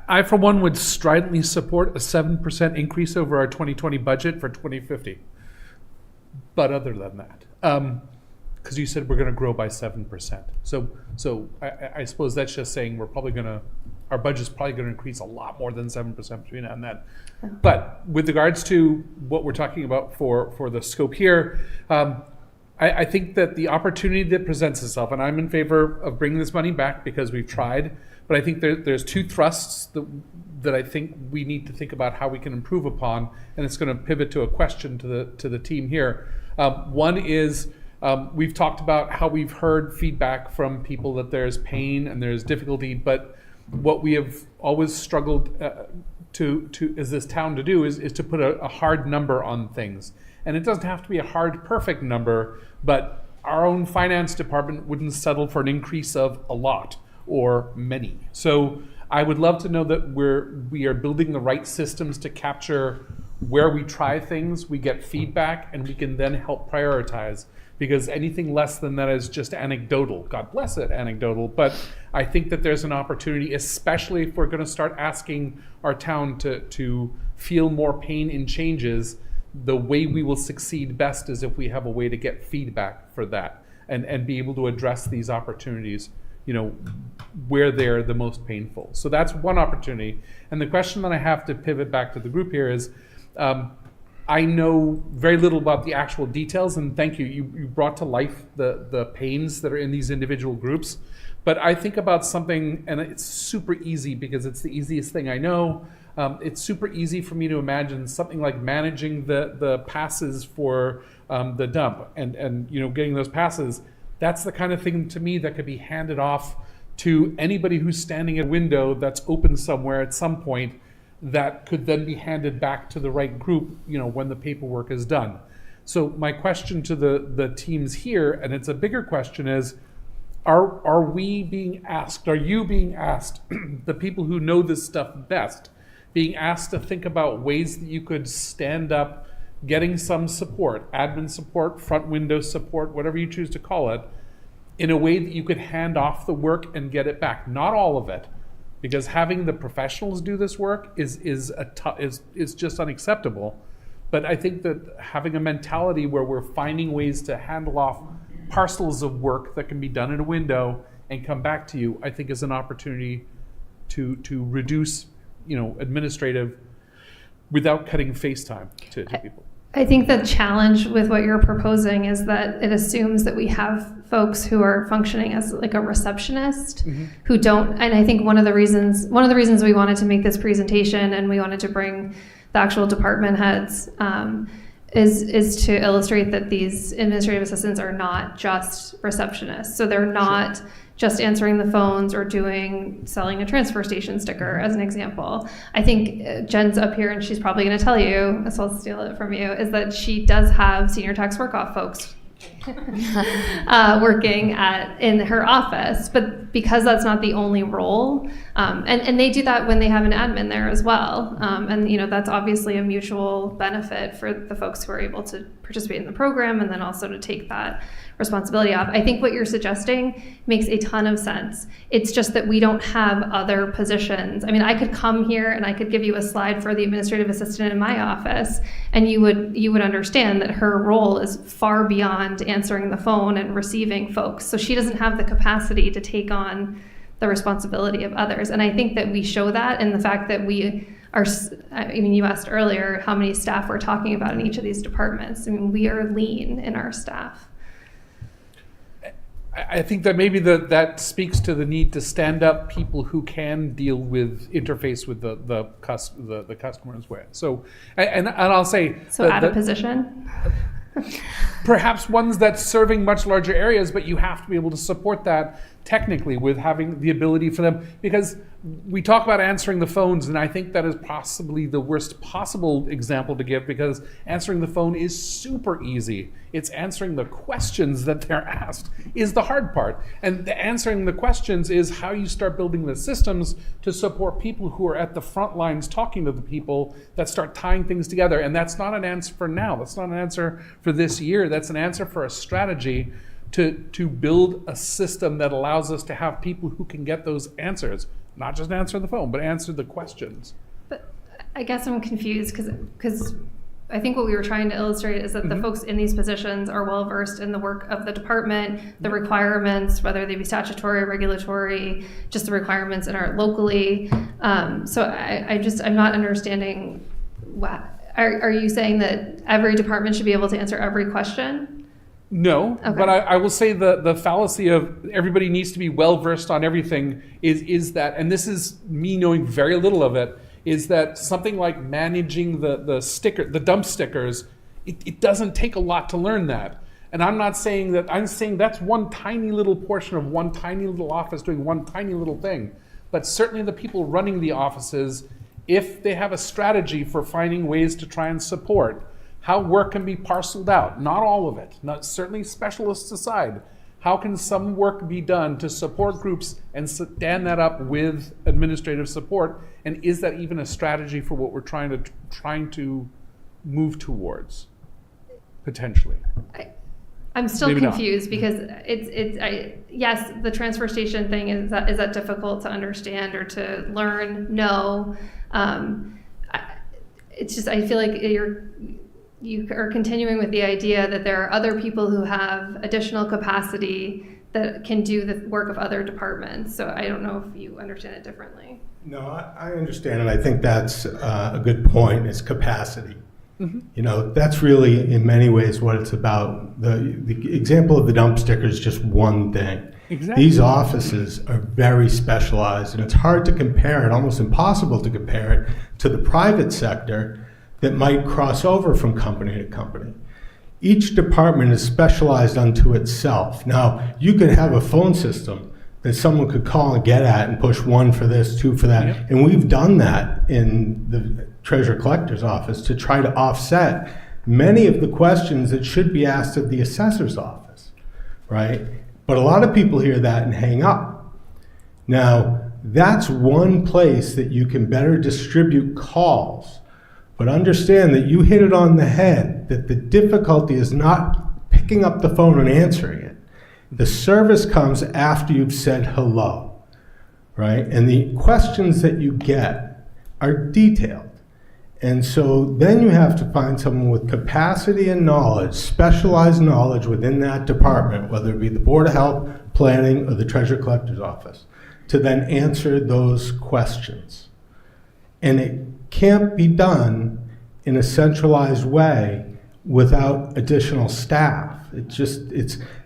I, for one, would stridently support a 7% increase over our 2020 budget for 2050. But other than that, because you said we're going to grow by 7%. So I suppose that's just saying we're probably going to, our budget's probably going to increase a lot more than 7% between now and then. But with regards to what we're talking about for the scope here, I think that the opportunity that presents itself, and I'm in favor of bringing this money back because we've tried, but I think there's two thrusts that I think we need to think about how we can improve upon, and it's going to pivot to a question to the team here. One is, we've talked about how we've heard feedback from people that there's pain and there's difficulty, but what we have always struggled to as this town to do is to put a hard number on things. And it doesn't have to be a hard, perfect number, but our own finance department wouldn't settle for an increase of a lot or many. So I would love to know that we are building the right systems to capture where we try things, we get feedback, and we can then help prioritize. Because anything less than that is just anecdotal. God bless it, anecdotal. But I think that there's an opportunity, especially if we're going to start asking our town to feel more pain in changes. The way we will succeed best is if we have a way to get feedback for that and be able to address these opportunities, where they're the most painful. So that's one opportunity. And the question that I have to pivot back to the group here is, I know very little about the actual details, and thank you. You brought to life the pains that are in these individual groups. But I think about something, and it's super easy because it's the easiest thing I know. It's super easy for me to imagine something like managing the passes for the dump and getting those passes. That's the kind of thing to me that could be handed off to anybody who's standing at a window that's open somewhere at some point, that could then be handed back to the right group, when the paperwork is done. So my question to the teams here, and it's a bigger question, is are we being asked, are you being asked, the people who know this stuff best, being asked to think about ways that you could stand up getting some support, admin support, front window support, whatever you choose to call it, in a way that you could hand off the work and get it back? Not all of it, because having the professionals do this work is just unacceptable. But I think that having a mentality where we're finding ways to handle off parcels of work that can be done in a window and come back to you, I think is an opportunity to reduce, administrative without cutting face time to people. I think the challenge with what you're proposing is that it assumes that we have folks who are functioning as like a receptionist who don't, and I think one of the reasons we wanted to make this presentation and we wanted to bring the actual department heads is to illustrate that these administrative assistants are not just receptionists. So they're not just answering the phones or selling a transfer station sticker, as an example. I think Jen's up here and she's probably going to tell you, so I'll steal it from you, is that she does have senior tax work-off folks working in her office, but because that's not the only role, and they do that when they have an admin there as well, and that's obviously a mutual benefit for the folks who are able to participate in the program and then also to take that responsibility off. I think what you're suggesting makes a ton of sense. It's just that we don't have other positions. I mean, I could come here and I could give you a slide for the administrative assistant in my office, and you would understand that her role is far beyond answering the phone and receiving folks. So she doesn't have the capacity to take on the responsibility of others. And I think that we show that in the fact that we are, you asked earlier how many staff we're talking about in each of these departments. I mean, we are lean in our staff. I think that maybe that speaks to the need to stand up people who can interface with the customer's way. So, and I'll say, add a position. Perhaps ones that's serving much larger areas, but you have to be able to support that technically with having the ability for them, because we talk about answering the phones, and I think that is possibly the worst possible example to give, because answering the phone is super easy. It's answering the questions that they're asked is the hard part. And answering the questions is how you start building the systems to support people who are at the front lines talking to the people that start tying things together. And that's not an answer for now. That's not an answer for this year. That's an answer for a strategy to build a system that allows us to have people who can get those answers, not just answer the phone, but answer the questions. But I guess I'm confused because I think what we were trying to illustrate is that Mm-hmm. the folks in these positions are well versed in the work of the department, the requirements, whether they be statutory, regulatory, just the requirements in our locally. So I'm not understanding. Are you saying that every department should be able to answer every question? No, Okay. but I will say the fallacy of everybody needs to be well versed on everything is that, and this is me knowing very little of it, is that something like managing the dump stickers, it doesn't take a lot to learn that. And I'm not saying that, I'm saying that's one tiny little portion of one tiny little office doing one tiny little thing. But certainly the people running the offices, if they have a strategy for finding ways to try and support how work can be parceled out, not all of it, not certainly specialists aside, how can some work be done to support groups and stand that up with administrative support? And is that even a strategy for what we're trying to move towards, potentially? I'm still Maybe not. confused because yes, the transfer station thing is that difficult to understand or to learn? No, it's just I feel like you are continuing with the idea that there are other people who have additional capacity that can do the work of other departments. So I don't know if you understand it differently. No, I understand, and I think that's a good point, is capacity. Mm-hmm. You know, that's really, in many ways, what it's about. The example of the dump sticker is just one thing. Exactly. These offices are very specialized, and it's hard to compare it, almost impossible to compare it, to the private sector that might cross over from company to company. Each department is specialized unto itself. Now, you could have a phone system that someone could call and get at and push 1 for this, 2 for that. Yep. And we've done that in the Treasurer Collector's office to try to offset many of the questions that should be asked of the assessor's office, right? But a lot of people hear that and hang up. Now, that's one place that you can better distribute calls. But understand that you hit it on the head, that the difficulty is not picking up the phone and answering it. The service comes after you've said hello, right? And the questions that you get are detailed. And so then you have to find someone with capacity and knowledge, specialized knowledge within that department, whether it be the Board of Health, Planning, or the Treasurer Collector's Office, to then answer those questions. And it can't be done in a centralized way without additional staff.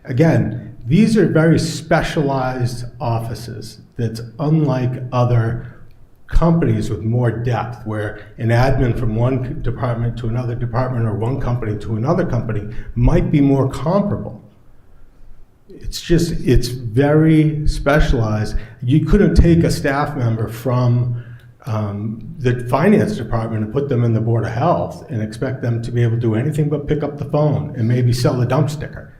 Again, these are very specialized offices that's unlike other companies with more depth, where an admin from one department to another department or one company to another company might be more comparable. It's very specialized. You couldn't take a staff member from the finance department and put them in the Board of Health and expect them to be able to do anything but pick up the phone and maybe sell a dump sticker.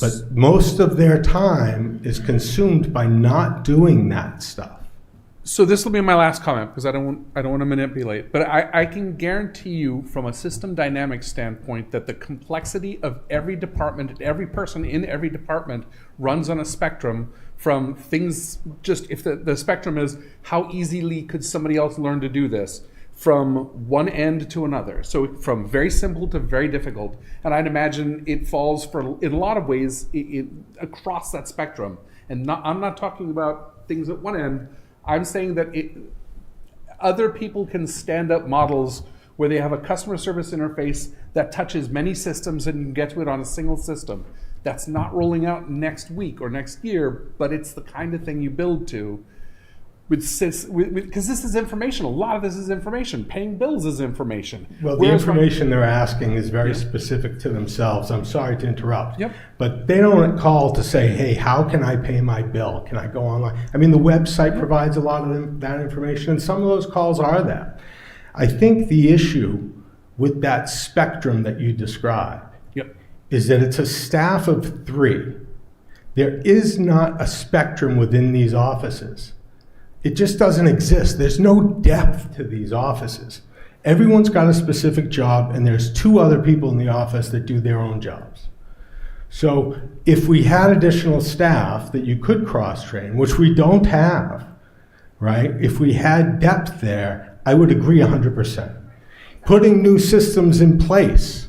But most of their time is consumed by not doing that stuff. So this will be my last comment because I don't want to manipulate, but I can guarantee you from a system dynamics standpoint that the complexity of every department, every person in every department runs on a spectrum from things, just if the spectrum is how easily could somebody else learn to do this, from one end to another. So from very simple to very difficult. And I'd imagine it falls in a lot of ways across that spectrum. And I'm not talking about things at one end. I'm saying that other people can stand up models where they have a customer service interface that touches many systems and you can get to it on a single system. That's not rolling out next week or next year, but it's the kind of thing you build to. Because this is information. A lot of this is information. Paying bills is information. Well, the information they're asking is very specific to themselves. I'm sorry to interrupt. Yep. But they don't call to say, hey, how can I pay my bill? Can I go online? I mean, the website provides a lot of that information, and some of those calls are that. I think the issue with that spectrum that you described is that it's a staff of 3. There is not a spectrum within these offices. It just doesn't exist. There's no depth to these offices. Everyone's got a specific job, and there's 2 other people in the office that do their own jobs. So if we had additional staff that you could cross-train, which we don't have, right? If we had depth there, I would agree 100%. putting new systems in place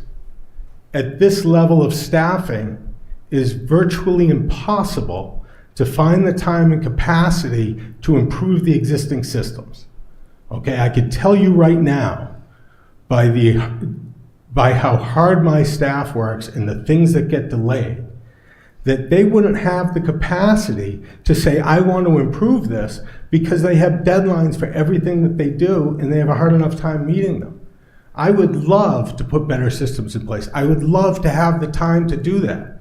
at this level of staffing is virtually impossible to find the time and capacity to improve the existing systems. Okay, I could tell you right now, by how hard my staff works and the things that get delayed, that they wouldn't have the capacity to say, I want to improve this, because they have deadlines for everything that they do and they have a hard enough time meeting them. I would love to put better systems in place. I would love to have the time to do that.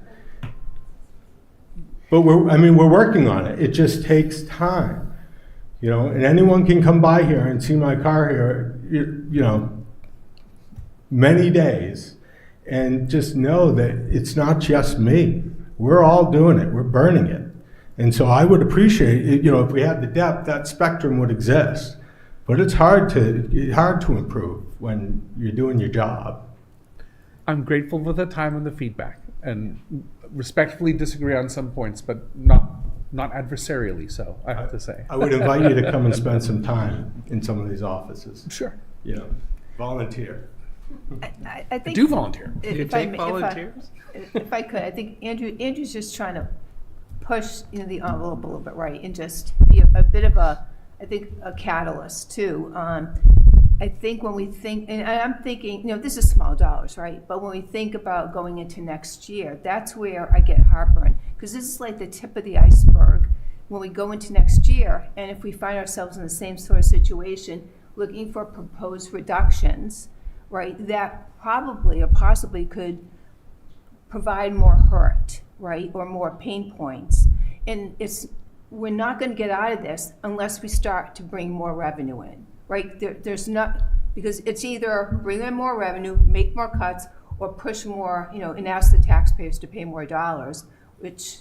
But we're working on it. It just takes time, you know, and anyone can come by here and see my car here, you know, many days, and just know that it's not just me. We're all doing it. We're burning it. And so I would appreciate it, you know, if we had the depth, that spectrum would exist. But it's hard to improve when you're doing your job. I'm grateful for the time and the feedback, and respectfully disagree on some points, but not adversarially so, I have to say. I would invite you to come and spend some time in some of these offices. Sure. You know, volunteer. I think. Do volunteer. If I could, I think Andrew's just trying to push, you know, the envelope a little bit, right, and just be a bit of a catalyst too. I think when we think, and I'm thinking, you know, this is small dollars, right? But when we think about going into next year, that's where I get heartburn, because this is like the tip of the iceberg when we go into next year, and if we find ourselves in the same sort of situation, looking for proposed reductions, right, that probably or possibly could provide more hurt, right, or more pain points. And we're not going to get out of this unless we start to bring more revenue in, right? There's not, because it's either bring in more revenue, make more cuts, or push more, you know, and ask the taxpayers to pay more dollars, which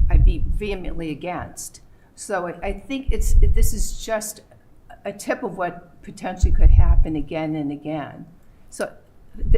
I'd be vehemently against. So I think this is just a tip of what potentially could happen again and again. So,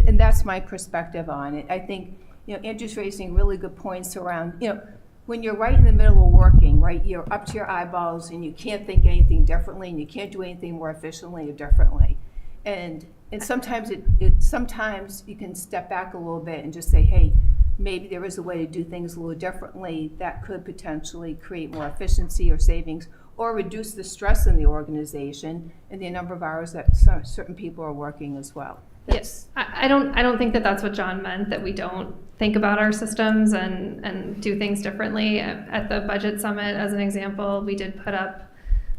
and that's my perspective on it. I think, you know, Andrew's raising really good points around, you know, when you're right in the middle of working, right, you're up to your eyeballs and you can't think anything differently and you can't do anything more efficiently or differently. And sometimes sometimes you can step back a little bit and just say, hey, maybe there is a way to do things a little differently that could potentially create more efficiency or savings, or reduce the stress in the organization and the number of hours that certain people are working as well. Yes, I don't think that that's what John meant, that we don't think about our systems and do things differently. At the budget summit, as an example, we did put up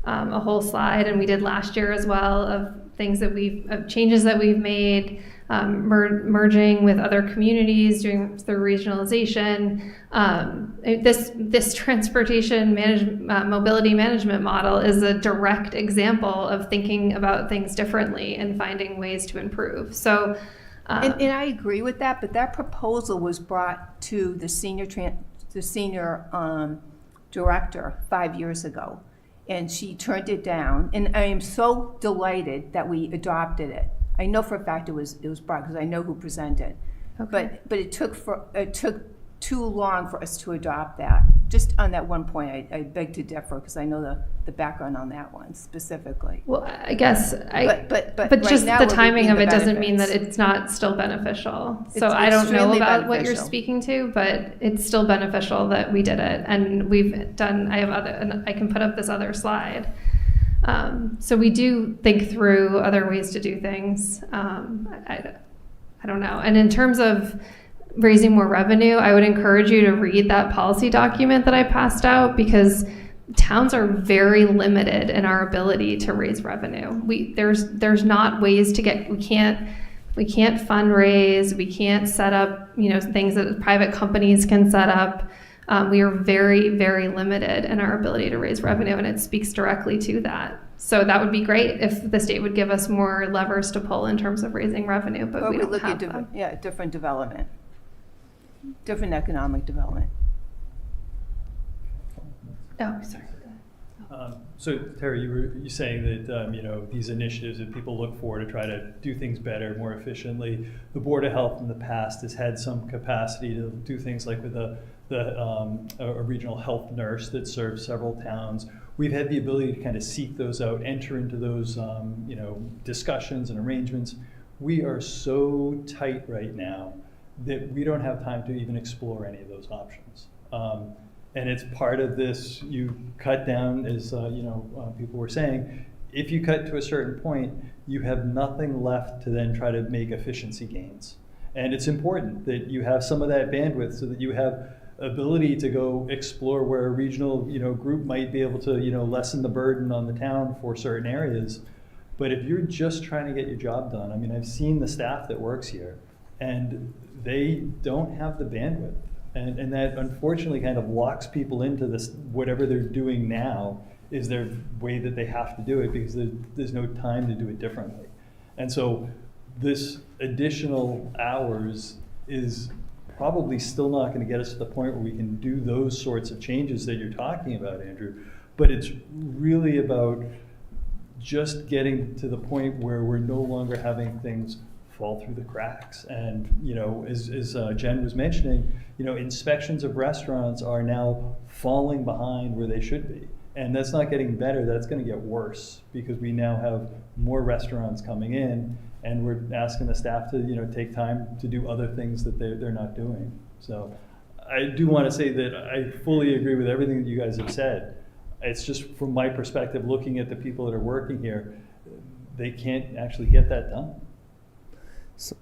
a whole slide, and we did last year as well, of things that changes that we've made, merging with other communities, doing through regionalization. This transportation mobility management model is a direct example of thinking about things differently and finding ways to improve. So, and I agree with that, but that proposal was brought to the senior director 5 years ago, and she turned it down. And I am so delighted that we adopted it. I know for a fact it was brought, because I know who presented. Okay. But it took too long for us to adopt that. Just on that one point, I beg to differ, because I know the background on that one specifically. Well, I guess but right just now the we're timing reaping of the it doesn't mean that benefits. it's not still beneficial. So It's I don't know extremely about what you're beneficial. speaking to, but it's still beneficial that we did it, and we've done. I can put up this other slide. So we do think through other ways to do things. I don't know. And in terms of raising more revenue, I would encourage you to read that policy document that I passed out, because towns are very limited in our ability to raise revenue. There's not ways to get. We can't fundraise. We can't set up, you know, things that private companies can set up. We are very, very limited in our ability to raise revenue, and it speaks directly to that. So that would be great if the state would give us more levers to pull in terms of raising revenue, but Or we we don't look have at them. different development, different economic development. Oh, sorry. So Terry, you're saying that you know, these initiatives that people look for to try to do things better, more efficiently. The Board of Health in the past has had some capacity to do things like with a regional health nurse that serves several towns. We've had the ability to kind of seek those out, enter into those you know, discussions and arrangements. we are so tight right now that we don't have time to even explore any of those options. And it's part of this, you cut down, as people were saying, if you cut to a certain point, you have nothing left to then try to make efficiency gains. And it's important that you have some of that bandwidth so that you have ability to go explore where a regional group might be able to lessen the burden on the town for certain areas. But if you're just trying to get your job done, I mean, I've seen the staff that works here, and they don't have the bandwidth. And that unfortunately kind of locks people into this, whatever they're doing now is their way that they have to do it, because there's no time to do it differently. And so this additional hours is probably still not going to get us to the point where we can do those sorts of changes that you're talking about, Andrew. But it's really about just getting to the point where we're no longer having things fall through the cracks. And as Jen was mentioning, inspections of restaurants are now falling behind where they should be. And that's not getting better, that's going to get worse, because we now have more restaurants coming in, and we're asking the staff to take time to do other things that they're not doing. So I do want to say that I fully agree with everything that you guys have said. It's just from my perspective, looking at the people that are working here, they can't actually get that done. So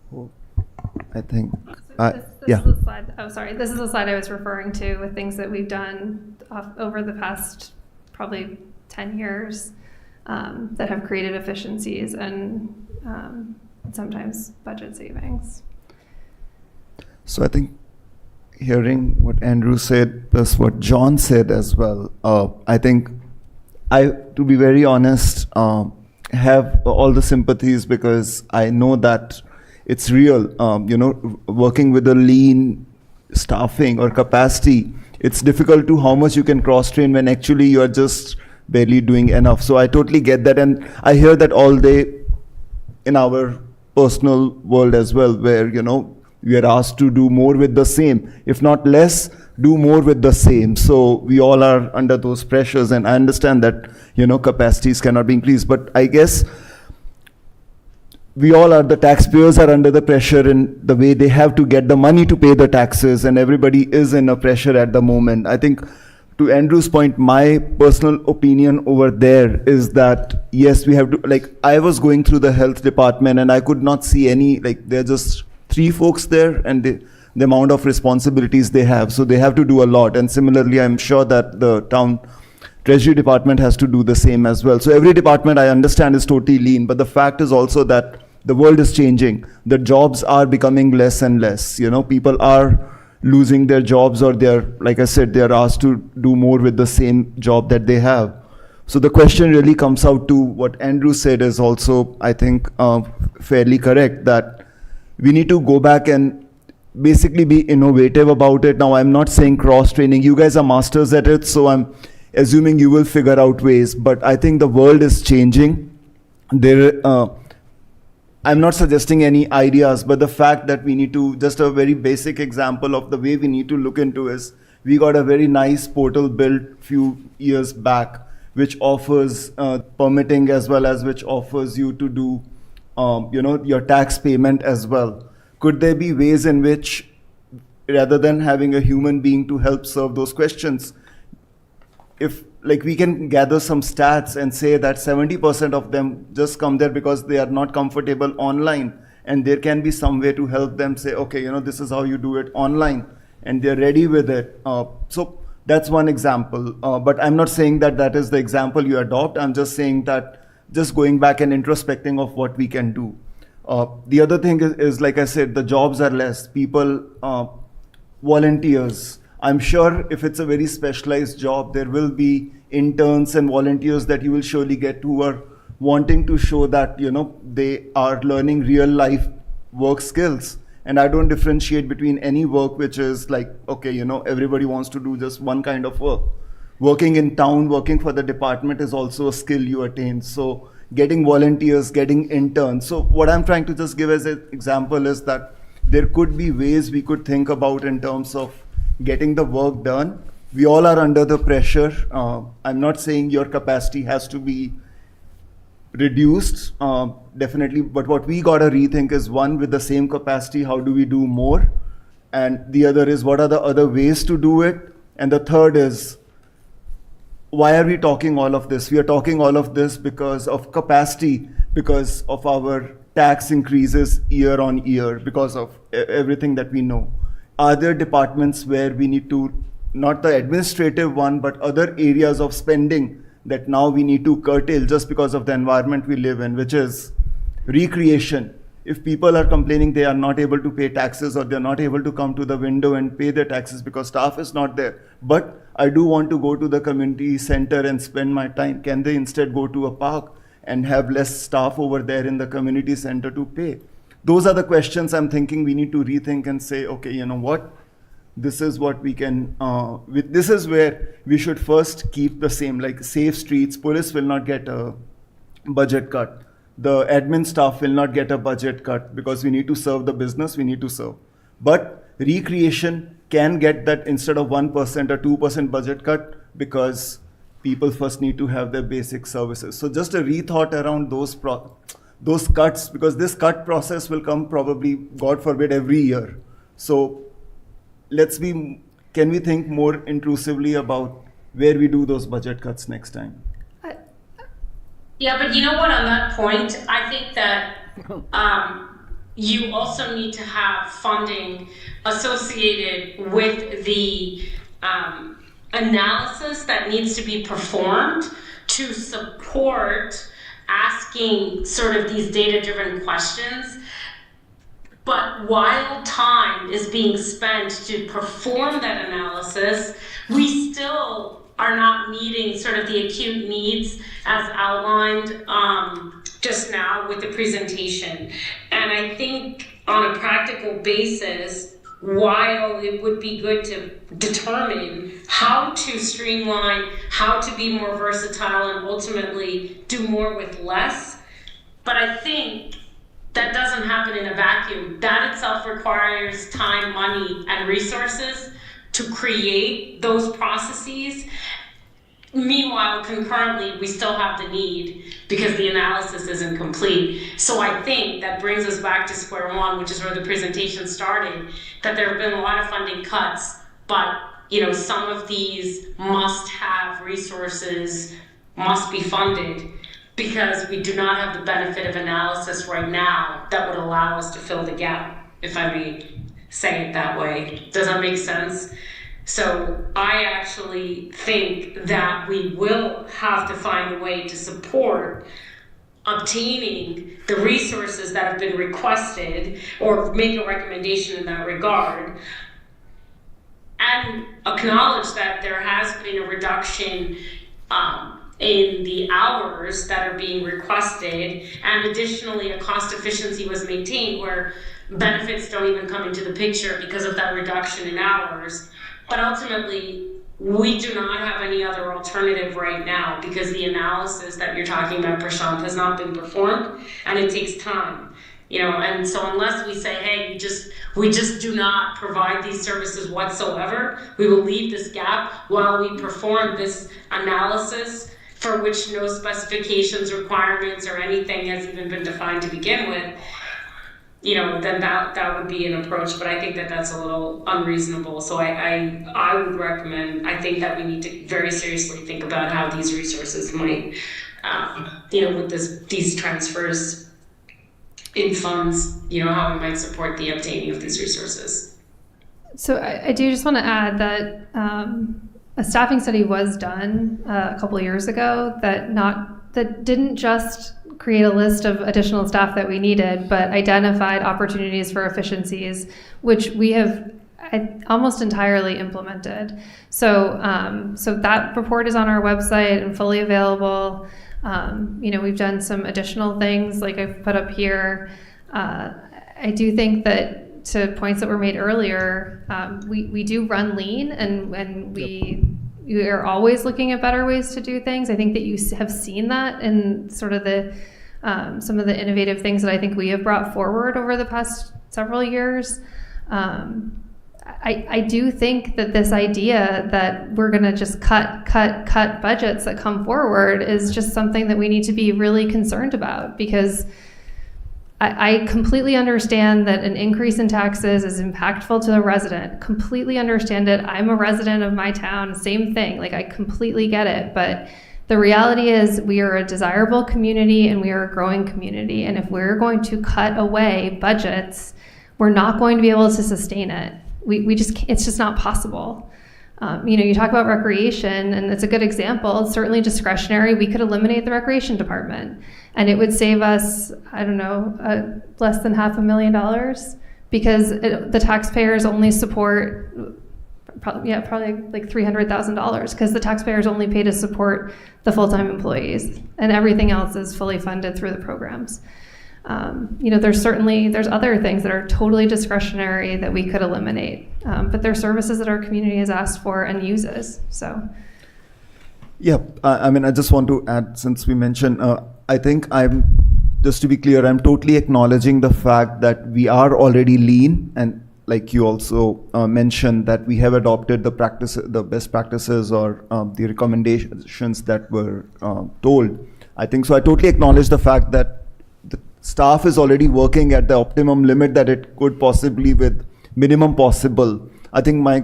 I think, This yeah. is the slide. Oh, sorry. This is the slide I was referring to with things that we've done over the past probably 10 years that have created efficiencies and sometimes budget savings. So I think hearing what Andrew said plus what John said as well, I think to be very honest, have all the sympathies, because I know that it's real. Working with a lean staffing or capacity, it's difficult to how much you can cross-train when actually you are just barely doing enough. So I totally get that, and I hear that all day in our personal world as well, where we are asked to do more with the same, if not less, do more with the same. So we all are under those pressures, and I understand that capacities cannot be increased, but I guess we all are, the taxpayers are under the pressure in the way they have to get the money to pay the taxes, and everybody is in a pressure at the moment. I think to Andrew's point, my personal opinion over there is that yes, we have to, I was going through the health department and I could not see any, there are just 3 folks there, and the amount of responsibilities they have, so they have to do a lot. And similarly, I'm sure that the town treasury department has to do the same as well. So every department, I understand, is totally lean, but the fact is also that the world is changing. The jobs are becoming less and less. People are losing their jobs, or like I said, they're asked to do more with the same job that they have. So the question really comes out to what Andrew said is also, I think, fairly correct, that we need to go back and basically be innovative about it. Now, I'm not saying cross-training. You guys are masters at it, so I'm assuming you will figure out ways. But I think the world is changing. I'm not suggesting any ideas, but the fact that we need to, just a very basic example of the way we need to look into is, we got a very nice portal built few years back, which offers permitting as well as which offers you to do, your tax payment as well. Could there be ways in which, rather than having a human being to help serve those questions, if we can gather some stats and say that 70% of them just come there because they are not comfortable online, and there can be some way to help them say, okay, this is how you do it online, and they're ready with it. So that's one example. But I'm not saying that that is the example you adopt. I'm just saying that just going back and introspecting of what we can do. The other thing is, like I said, the jobs are less. People, volunteers. I'm sure if it's a very specialized job, there will be interns and volunteers that you will surely get who are wanting to show that, they are learning real life work skills. And I don't differentiate between any work which is okay, everybody wants to do just one kind of work. Working in town, working for the department is also a skill you attain. So getting volunteers, getting interns. So what I'm trying to just give as an example is that there could be ways we could think about in terms of getting the work done. We all are under the pressure. I'm not saying your capacity has to be reduced, definitely. But what we gotta rethink is, one, with the same capacity, how do we do more? And the other is, what are the other ways to do it? And the third is, why are we talking all of this? We are talking all of this because of capacity, because of our tax increases year on year, because of everything that we know. Are there departments where we need to, not the administrative one, but other areas of spending that now we need to curtail just because of the environment we live in, which is recreation? If people are complaining they are not able to pay taxes, or they're not able to come to the window and pay their taxes because staff is not there, but I do want to go to the community center and spend my time, can they instead go to a park and have less staff over there in the community center to pay? Those are the questions I'm thinking we need to rethink and say, okay, you know what? This is what we can, this is where we should first keep the same, like safe streets. Police will not get a budget cut. The admin staff will not get a budget cut, because we need to serve the business, we need to serve. But recreation can get that instead of 1% or 2% budget cut, because people first need to have their basic services. So just a rethought around those cuts, because this cut process will come probably, God forbid, every year. So can we think more intrusively about where we do those budget cuts next time? Yeah, but you know what, on that point, I think that you also need to have funding associated with the analysis that needs to be performed to support asking sort of these data-driven questions. But while time is being spent to perform that analysis, we still are not meeting sort of the acute needs as outlined just now with the presentation. And I think on a practical basis, while it would be good to determine how to streamline, how to be more versatile, and ultimately do more with less, but I think that doesn't happen in a vacuum. That itself requires time, money, and resources to create those processes. Meanwhile, concurrently, we still have the need because the analysis isn't complete. So I think that brings us back to square one, which is where the presentation started, that there have been a lot of funding cuts, but some of these must-have resources must be funded, because we do not have the benefit of analysis right now that would allow us to fill the gap, if I may say it that way. Does that make sense? So I actually think that we will have to find a way to support obtaining the resources that have been requested, or make a recommendation in that regard, and acknowledge that there has been a reduction in the hours that are being requested, and additionally a cost efficiency was maintained where benefits don't even come into the picture because of that reduction in hours. But ultimately, we do not have any other alternative right now, because the analysis that you're talking about, Prashant, has not been performed, and it takes time. And so unless we say, hey, we just do not provide these services whatsoever, we will leave this gap while we perform this analysis, for which no specifications, requirements, or anything has even been defined to begin with, then that would be an approach. But I think that that's a little unreasonable. So I would recommend, I think that we need to very seriously think about how these resources might, with these transfers in funds, how we might support the obtaining of these resources. So I do just want to add that a staffing study was done a couple of years ago that didn't just create a list of additional staff that we needed, but identified opportunities for efficiencies, which we have almost entirely implemented. So that report is on our website and fully available. We've done some additional things like I've put up here. I do think that, to points that were made earlier, we do run lean, and we are always looking at better ways to do things. I think that you have seen that in sort of some of the innovative things that I think we have brought forward over the past several years. I do think that this idea that we're going to just cut budgets that come forward is just something that we need to be really concerned about, because I completely understand that an increase in taxes is impactful to the resident. Completely understand it. I'm a resident of my town, same thing. Like, I completely get it. But the reality is we are a desirable community and we are a growing community. And if we're going to cut away budgets, we're not going to be able to sustain it. We just can't, it's just not possible. You talk about recreation, and it's a good example. It's certainly discretionary. We could eliminate the recreation department, and it would save us, I don't know, less than $500,000, because the taxpayers only support probably like $300,000, because the taxpayers only pay to support the full-time employees, and everything else is fully funded through the programs. There's other things that are totally discretionary that we could eliminate, but they're services that our community has asked for and uses. So, yeah, I mean, I just want to add, since we mentioned, I think just to be clear, I'm totally acknowledging the fact that we are already lean, and like you also mentioned, that we have adopted the best practices or the recommendations that were told. I think so. I totally acknowledge the fact that the staff is already working at the optimum limit that it could possibly, with minimum possible. I think my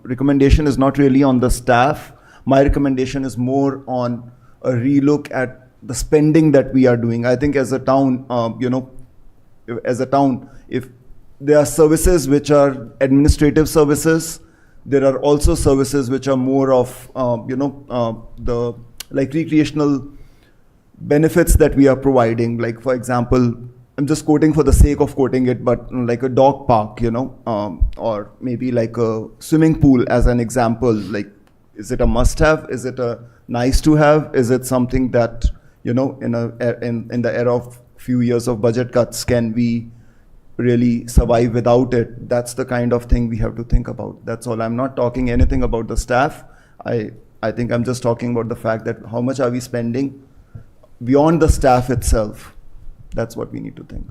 recommendation is not really on the staff. My recommendation is more on a relook at the spending that we are doing. I think as a town, if there are services which are administrative services, there are also services which are more of, the like recreational benefits that we are providing. Like, for example, I'm just quoting for the sake of quoting it, but like a dog park, or maybe like a swimming pool as an example. Like, is it a must-have? Is it a nice-to-have? Is it something that, in the era of few years of budget cuts, can we really survive without it? That's the kind of thing we have to think about. That's all. I'm not talking anything about the staff. I think I'm just talking about the fact that how much are we spending beyond the staff itself. That's what we need to think.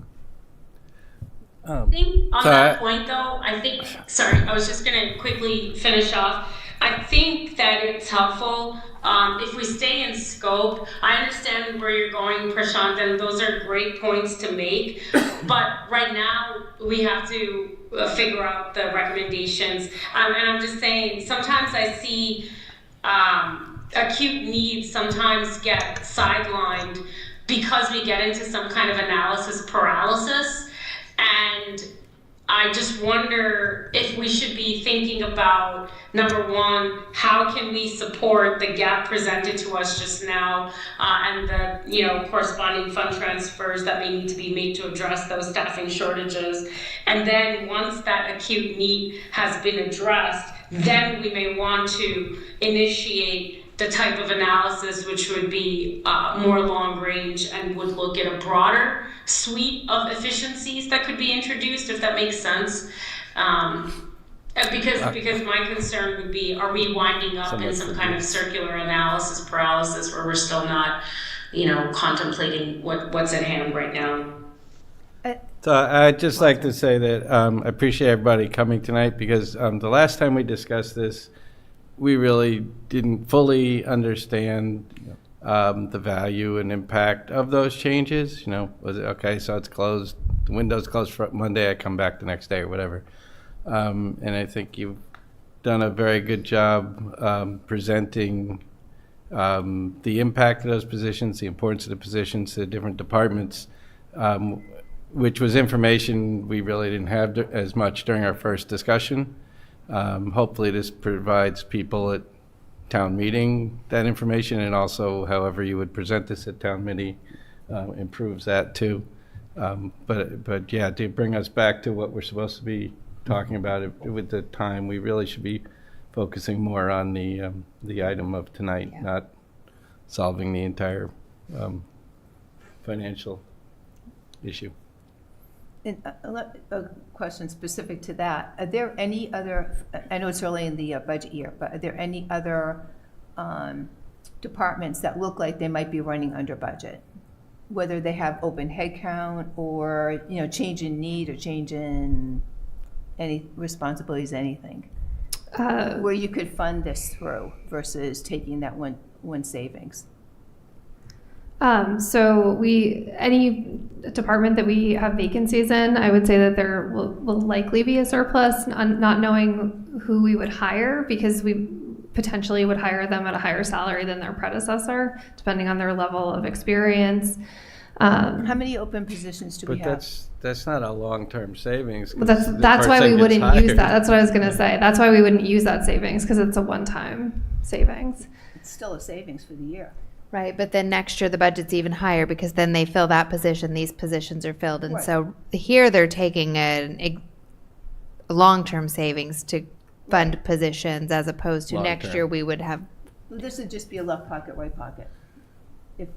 I think on that point, though, I was just going to quickly finish off. I think that it's helpful if we stay in scope. I understand where you're going, Prashant, and those are great points to make. But right now, we have to figure out the recommendations. And I'm just saying, sometimes I see acute needs sometimes get sidelined because we get into some kind of analysis paralysis. And I just wonder if we should be thinking about, number one, how can we support the gap presented to us just now, and the corresponding fund transfers that may need to be made to address those staffing shortages. And then once that acute need has been addressed, then we may want to initiate the type of analysis which would be more long range and would look at a broader suite of efficiencies that could be introduced, if that makes sense. Because my concern would be, are we winding up in some kind of circular analysis paralysis where we're still not, contemplating what's at hand right now? So I'd just like to say that I appreciate everybody coming tonight, because the last time we discussed this, we really didn't fully understand the value and impact of those changes. Was it okay? So it's closed. The window's closed for Monday. I come back the next day or whatever. And I think you've done a very good job presenting the impact of those positions, the importance of the positions to the different departments, which was information we really didn't have as much during our first discussion. Hopefully this provides people at town meeting that information, and also however you would present this at town meeting improves that too. But yeah, to bring us back to what we're supposed to be talking about with the time, we really should be focusing more on the item of tonight, not solving the entire financial issue. And a question specific to that. Are there any other, I know it's early in the budget year, but are there any other departments that look like they might be running under budget? Whether they have open headcount or, change in need or change in any responsibilities, anything? Uh, Where you could fund this through versus taking that one savings? So any department that we have vacancies in, I would say that there will likely be a surplus, not knowing who we would hire, because we potentially would hire them at a higher salary than their predecessor, depending on their level of experience. How many open positions do we But have? that's not a long-term savings. 'cause But the that's why we person gets wouldn't use hired. that. That's what I was gonna say. That's why we wouldn't use that savings, because it's a one-time savings. It's still a savings for the year. Right, but then next year the budget's even higher because then they fill that position, these positions are filled. And Right. so here they're taking a long-term savings to fund positions as opposed to next Long-term. year we would have, Well, this would just be a left pocket, right pocket. In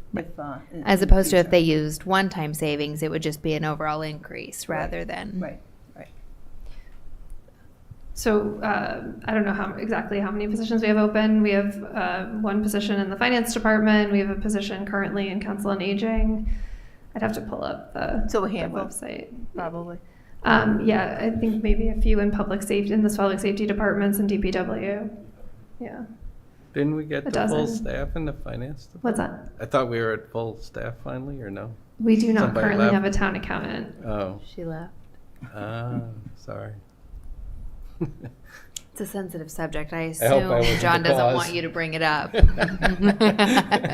as the opposed to if future. they used one-time savings, it would just be an overall increase rather than. Right, right. So I don't know exactly how many positions we have open. We have one position in the finance department. We have a position currently in council on aging. I'd have to pull up So a the handful, website. probably. Yeah, I think maybe a few in public safety, in the public safety departments and DPW. Yeah. Didn't we get A the full dozen. staff in the finance department? What's that? I thought we were at full staff finally, or no? We do not Somebody currently left? have a town accountant. Oh, She left. sorry. It's a sensitive subject. I I hope I assume wasn't John the doesn't cause. want you to bring it up. I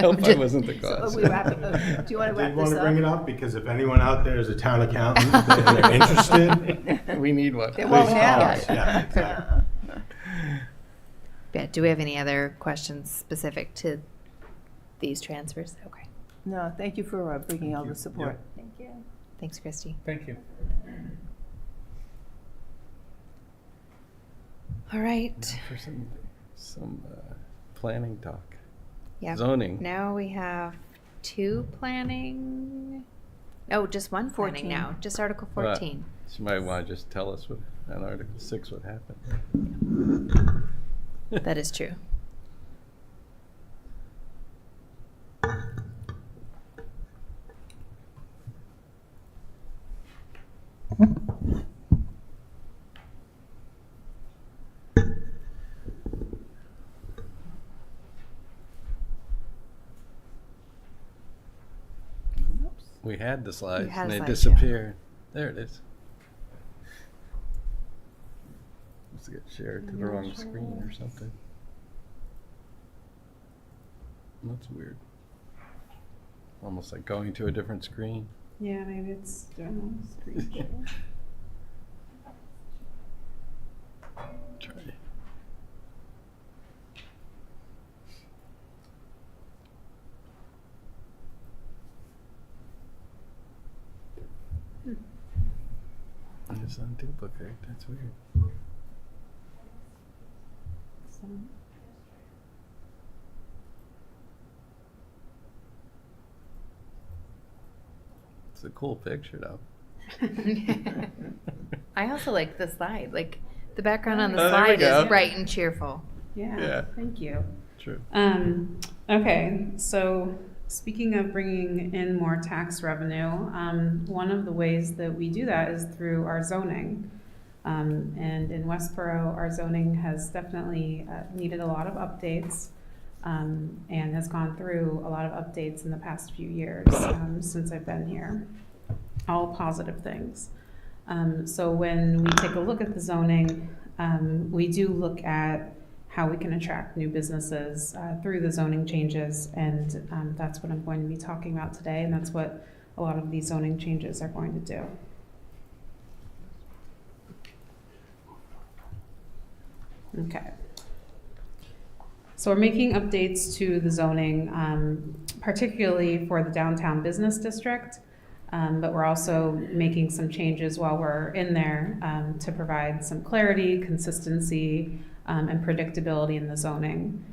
hope I Just- wasn't the So are cause. we wrapping, do you want to I wrap did want this to bring it up? up because if anyone out there is a town accountant and they're interested, We need one. They won't please have call it. us. Yeah, exactly. Yeah, do we have any other questions specific to these transfers? Okay. No, thank you for bringing all you. the support. Thank you. Thanks, Christy. Thank you. All right. For some planning talk. Yep. Zoning. Now we have two planning. Oh, just one planning 14. now. Just Article Well, 14. She might want to just tell us what on Article 6 what happened. That is true. We had the slides had and they slides, yeah. disappeared. There it is. Must get shared to the wrong screen or something. That's weird. Almost like going to a different screen. Yeah, maybe it's doing a screen share. Try. It's on duplicate. That's weird. So, It's a cool picture though. I also like the slide. Like the background on the Oh, there we slide is go. bright and cheerful. yeah, Yeah. thank you. True. Okay, so speaking of bringing in more tax revenue, one of the ways that we do that is through our zoning. And in Westborough, our zoning has definitely needed a lot of updates and has gone through a lot of updates in the past few years since I've been here. All positive things. So when we take a look at the zoning, we do look at how we can attract new businesses through the zoning changes, and that's what I'm going to be talking about today, and that's what a lot of these zoning changes are going to do. Okay. So we're making updates to the zoning, particularly for the downtown business district, but we're also making some changes while we're in there to provide some clarity, consistency, and predictability in the zoning.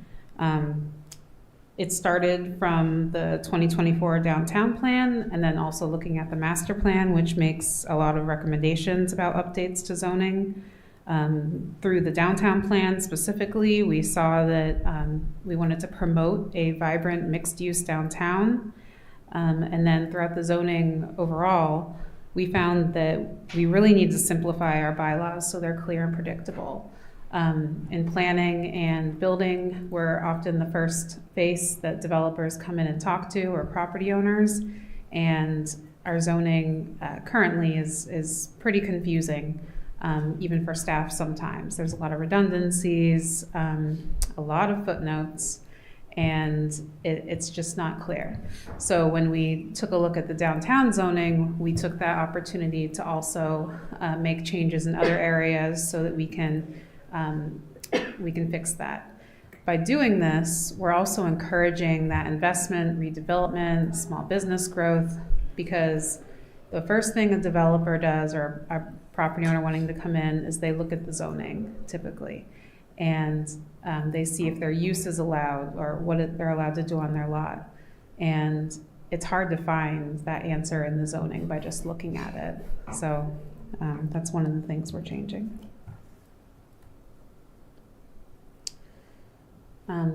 It started from the 2024 downtown plan and then also looking at the master plan, which makes a lot of recommendations about updates to zoning. Through the downtown plan specifically, we saw that we wanted to promote a vibrant mixed-use downtown. And then throughout the zoning overall, we found that we really need to simplify our bylaws so they're clear and predictable. In planning and building, we're often the first face that developers come in and talk to, or property owners, and our zoning currently is pretty confusing, even for staff sometimes. There's a lot of redundancies, a lot of footnotes, and it's just not clear. So when we took a look at the downtown zoning, we took that opportunity to also make changes in other areas so that we can fix that. By doing this, we're also encouraging that investment, redevelopment, small business growth, because the first thing a developer does, or a property owner wanting to come in, is they look at the zoning typically. And they see if their use is allowed or what they're allowed to do on their lot. And it's hard to find that answer in the zoning by just looking at it. So that's one of the things we're changing.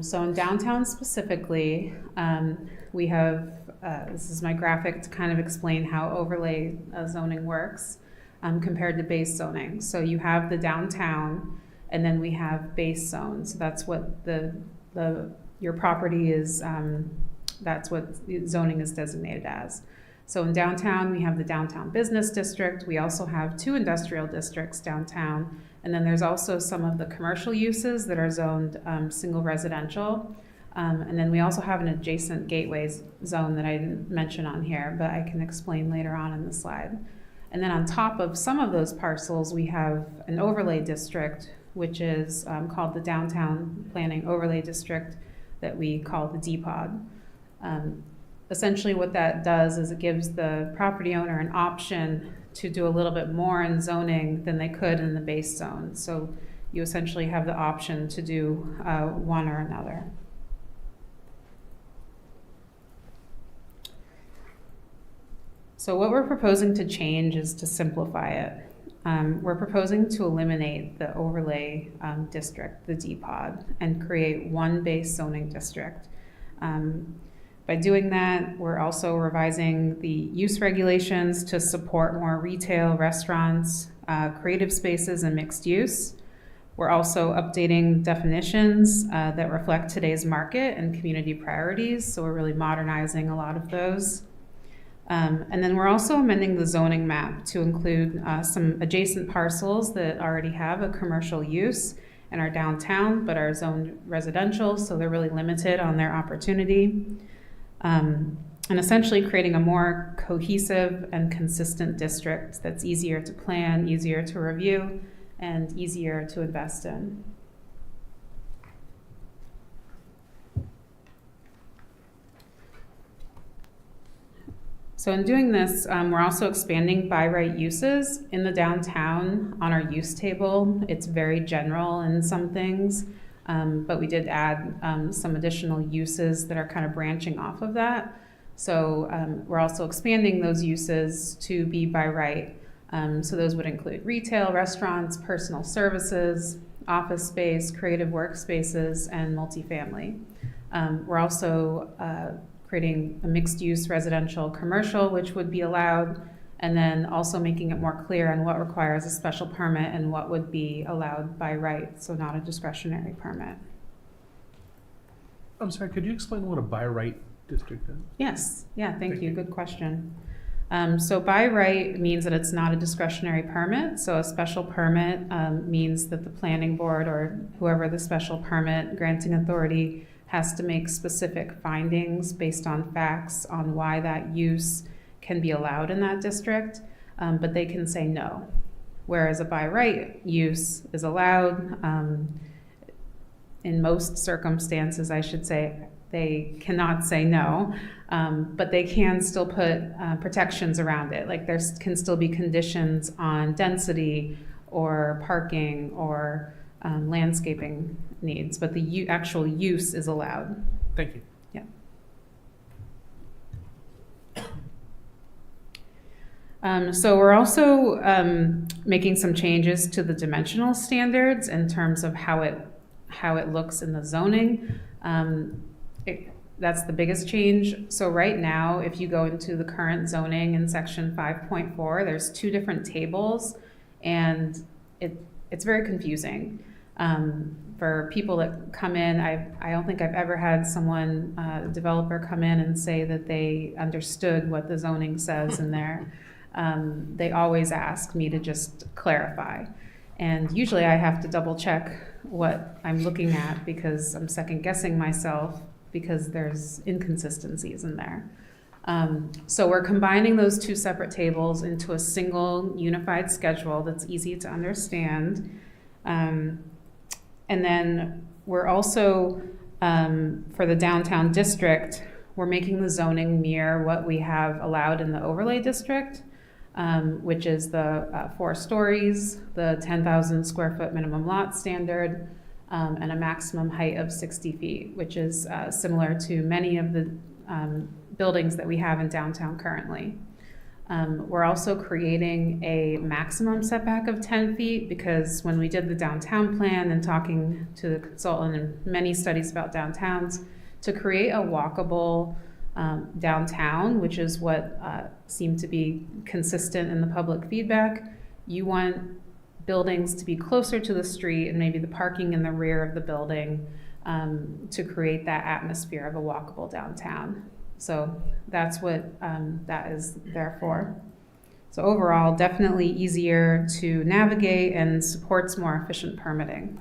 So in downtown specifically, we have, this is my graphic to kind of explain how overlay zoning works compared to base zoning. So you have the downtown, and then we have base zones. So that's what your property is, that's what zoning is designated as. So in downtown, we have the downtown business district. We also have 2 industrial districts downtown. And then there's also some of the commercial uses that are zoned single residential. And then we also have an adjacent gateways zone that I didn't mention on here, but I can explain later on in the slide. And then on top of some of those parcels, we have an overlay district, which is called the Downtown Planning Overlay District, that we call the DPOD. Essentially what that does is it gives the property owner an option to do a little bit more in zoning than they could in the base zone. So you essentially have the option to do one or another. So what we're proposing to change is to simplify it. We're proposing to eliminate the overlay district, the DPOD, and create one base zoning district. By doing that, we're also revising the use regulations to support more retail, restaurants, creative spaces, and mixed use. We're also updating definitions that reflect today's market and community priorities, so we're really modernizing a lot of those. And then we're also amending the zoning map to include some adjacent parcels that already have a commercial use and are downtown but are zoned residential, so they're really limited on their opportunity. And essentially creating a more cohesive and consistent district that's easier to plan, easier to review, and easier to invest in. So in doing this, we're also expanding by right uses. In the downtown, on our use table, it's very general in some things, but we did add some additional uses that are kind of branching off of that. So we're also expanding those uses to be by right. So those would include retail, restaurants, personal services, office space, creative workspaces, and multifamily. We're also creating a mixed-use residential commercial, which would be allowed, and then also making it more clear on what requires a special permit and what would be allowed by right, so not a discretionary permit. I'm sorry, could you explain what a by right district is? Yes, yeah, thank you, good question. So by right means that it's not a discretionary permit, so a special permit means that the planning board or whoever the special permit granting authority has to make specific findings based on facts on why that use can be allowed in that district, but they can say no. Whereas a by right use is allowed, in most circumstances, I should say, they cannot say no, but they can still put protections around it. Like there can still be conditions on density or parking or landscaping needs, but the actual use is allowed. Thank you. Yeah. So we're also making some changes to the dimensional standards in terms of how it looks in the zoning. That's the biggest change. So right now, if you go into the current zoning in section 5.4, there's two different tables, and it's very confusing. For people that come in, I don't think I've ever had someone, a developer, come in and say that they understood what the zoning says in there. They always ask me to just clarify. And usually I have to double check what I'm looking at because I'm second guessing myself because there's inconsistencies in there. So we're combining those two separate tables into a single unified schedule that's easy to understand. And then we're also, for the downtown district, we're making the zoning mirror what we have allowed in the overlay district, which is the 4 stories, the 10,000 square foot minimum lot standard, and a maximum height of 60 feet, which is similar to many of the buildings that we have in downtown currently. We're also creating a maximum setback of 10 feet because when we did the downtown plan and talking to the consultant and many studies about downtowns, to create a walkable downtown, which is what seemed to be consistent in the public feedback, you want buildings to be closer to the street and maybe the parking in the rear of the building to create that atmosphere of a walkable downtown. So that's what that is there for. So overall, definitely easier to navigate and supports more efficient permitting.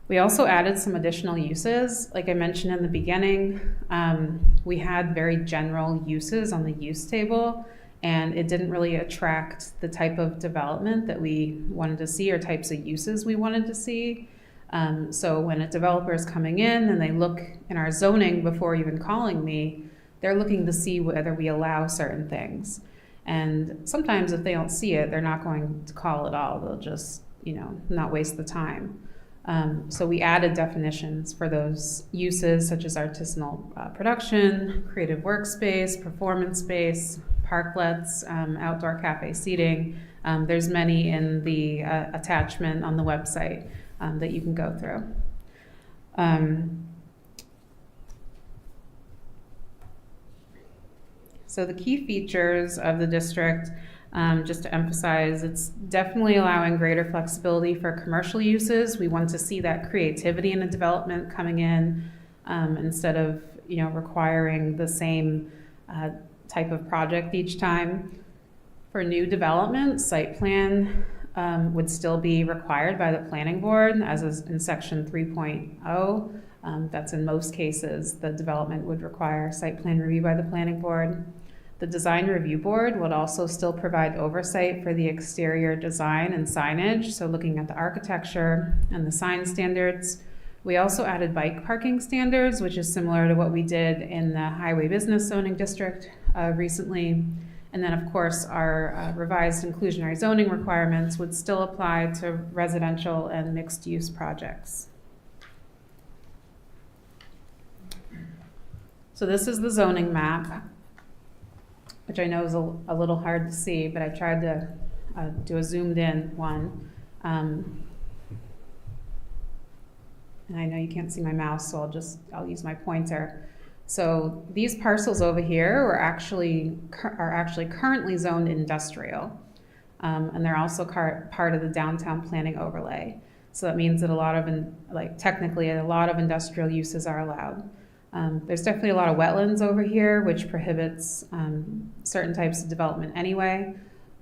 We also added some additional uses. Like I mentioned in the beginning, we had very general uses on the use table, and it didn't really attract the type of development that we wanted to see or types of uses we wanted to see. So when a developer is coming in and they look in our zoning before even calling me, they're looking to see whether we allow certain things. And sometimes if they don't see it, they're not going to call at all. They'll just, not waste the time. So we added definitions for those uses such as artisanal production, creative workspace, performance space, parklets, outdoor cafe seating. There's many in the attachment on the website that you can go through. So the key features of the district, just to emphasize, it's definitely allowing greater flexibility for commercial uses. We want to see that creativity in a development coming in instead of requiring the same type of project each time. For new development, site plan would still be required by the planning board, as is in section 3.0. That's in most cases, the development would require site plan review by the planning board. The design review board would also still provide oversight for the exterior design and signage, so looking at the architecture and the sign standards. We also added bike parking standards, which is similar to what we did in the highway business zoning district recently. And then, of course, our revised inclusionary zoning requirements would still apply to residential and mixed-use projects. So this is the zoning map, which I know is a little hard to see, but I tried to do a zoomed-in one. And I know you can't see my mouse, so I'll use my pointer. So these parcels over here are actually currently zoned industrial, and they're also part of the downtown planning overlay. So that means that technically a lot of industrial uses are allowed. There's definitely a lot of wetlands over here, which prohibits certain types of development anyway,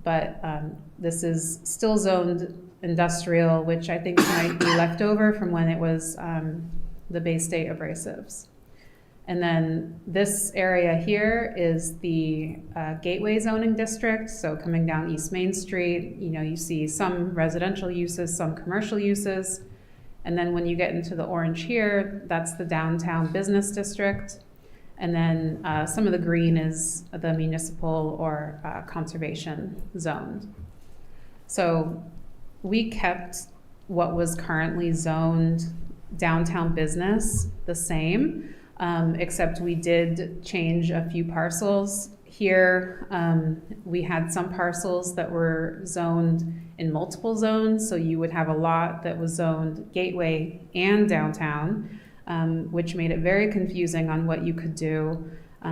but this is still zoned industrial, which I think might be left over from when it was the Bay State abrasives. And then this area here is the gateway zoning district. So coming down East Main Street, you see some residential uses, some commercial uses. And then when you get into the orange here, that's the downtown business district. And then some of the green is the municipal or conservation zoned. So we kept what was currently zoned downtown business the same. Except we did change a few parcels here, we had some parcels that were zoned in multiple zones. So you would have a lot that was zoned gateway and downtown, which made it very confusing on what you could do.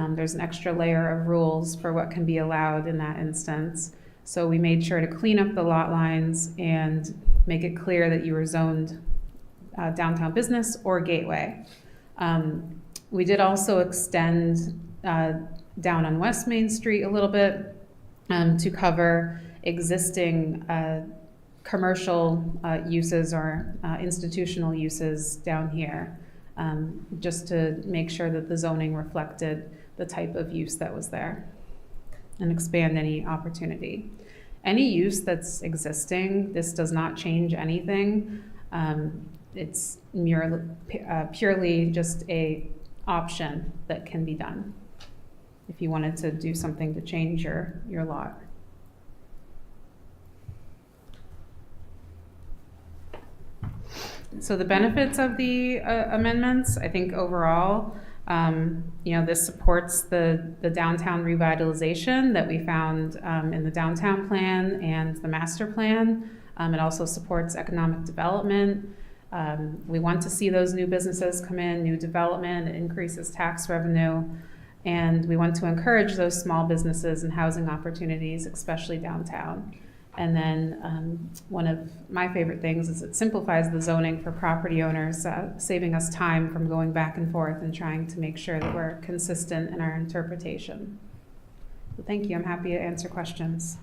There's an extra layer of rules for what can be allowed in that instance. So we made sure to clean up the lot lines and make it clear that you were zoned downtown business or gateway. We did also extend down on West Main Street a little bit to cover existing commercial uses or institutional uses down here, just to make sure that the zoning reflected the type of use that was there and expand any opportunity. Any use that's existing, this does not change anything. It's purely just a option that can be done if you wanted to do something to change your lot. So the benefits of the amendments, I think overall, this supports the downtown revitalization that we found in the downtown plan and the master plan. It also supports economic development. We want to see those new businesses come in, new development. It increases tax revenue. And we want to encourage those small businesses and housing opportunities, especially downtown. And then one of my favorite things is it simplifies the zoning for property owners, saving us time from going back and forth and trying to make sure that we're consistent in our interpretation. So thank you. I'm happy to answer questions.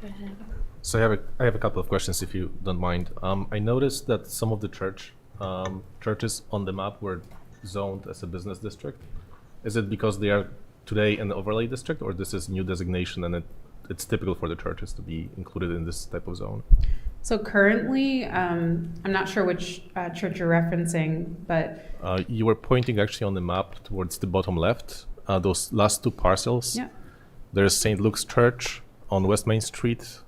Go ahead. So I have a couple of questions, if you don't mind. I noticed that some of the churches on the map were zoned as a business district. Is it because they are today in the overlay district, or this is new designation and it's typical for the churches to be included in this type of zone? So currently, I'm not sure which church you're referencing, but you were pointing actually on the map towards the bottom left, those last two parcels. yeah. There's St. Luke's Church on West Main Street,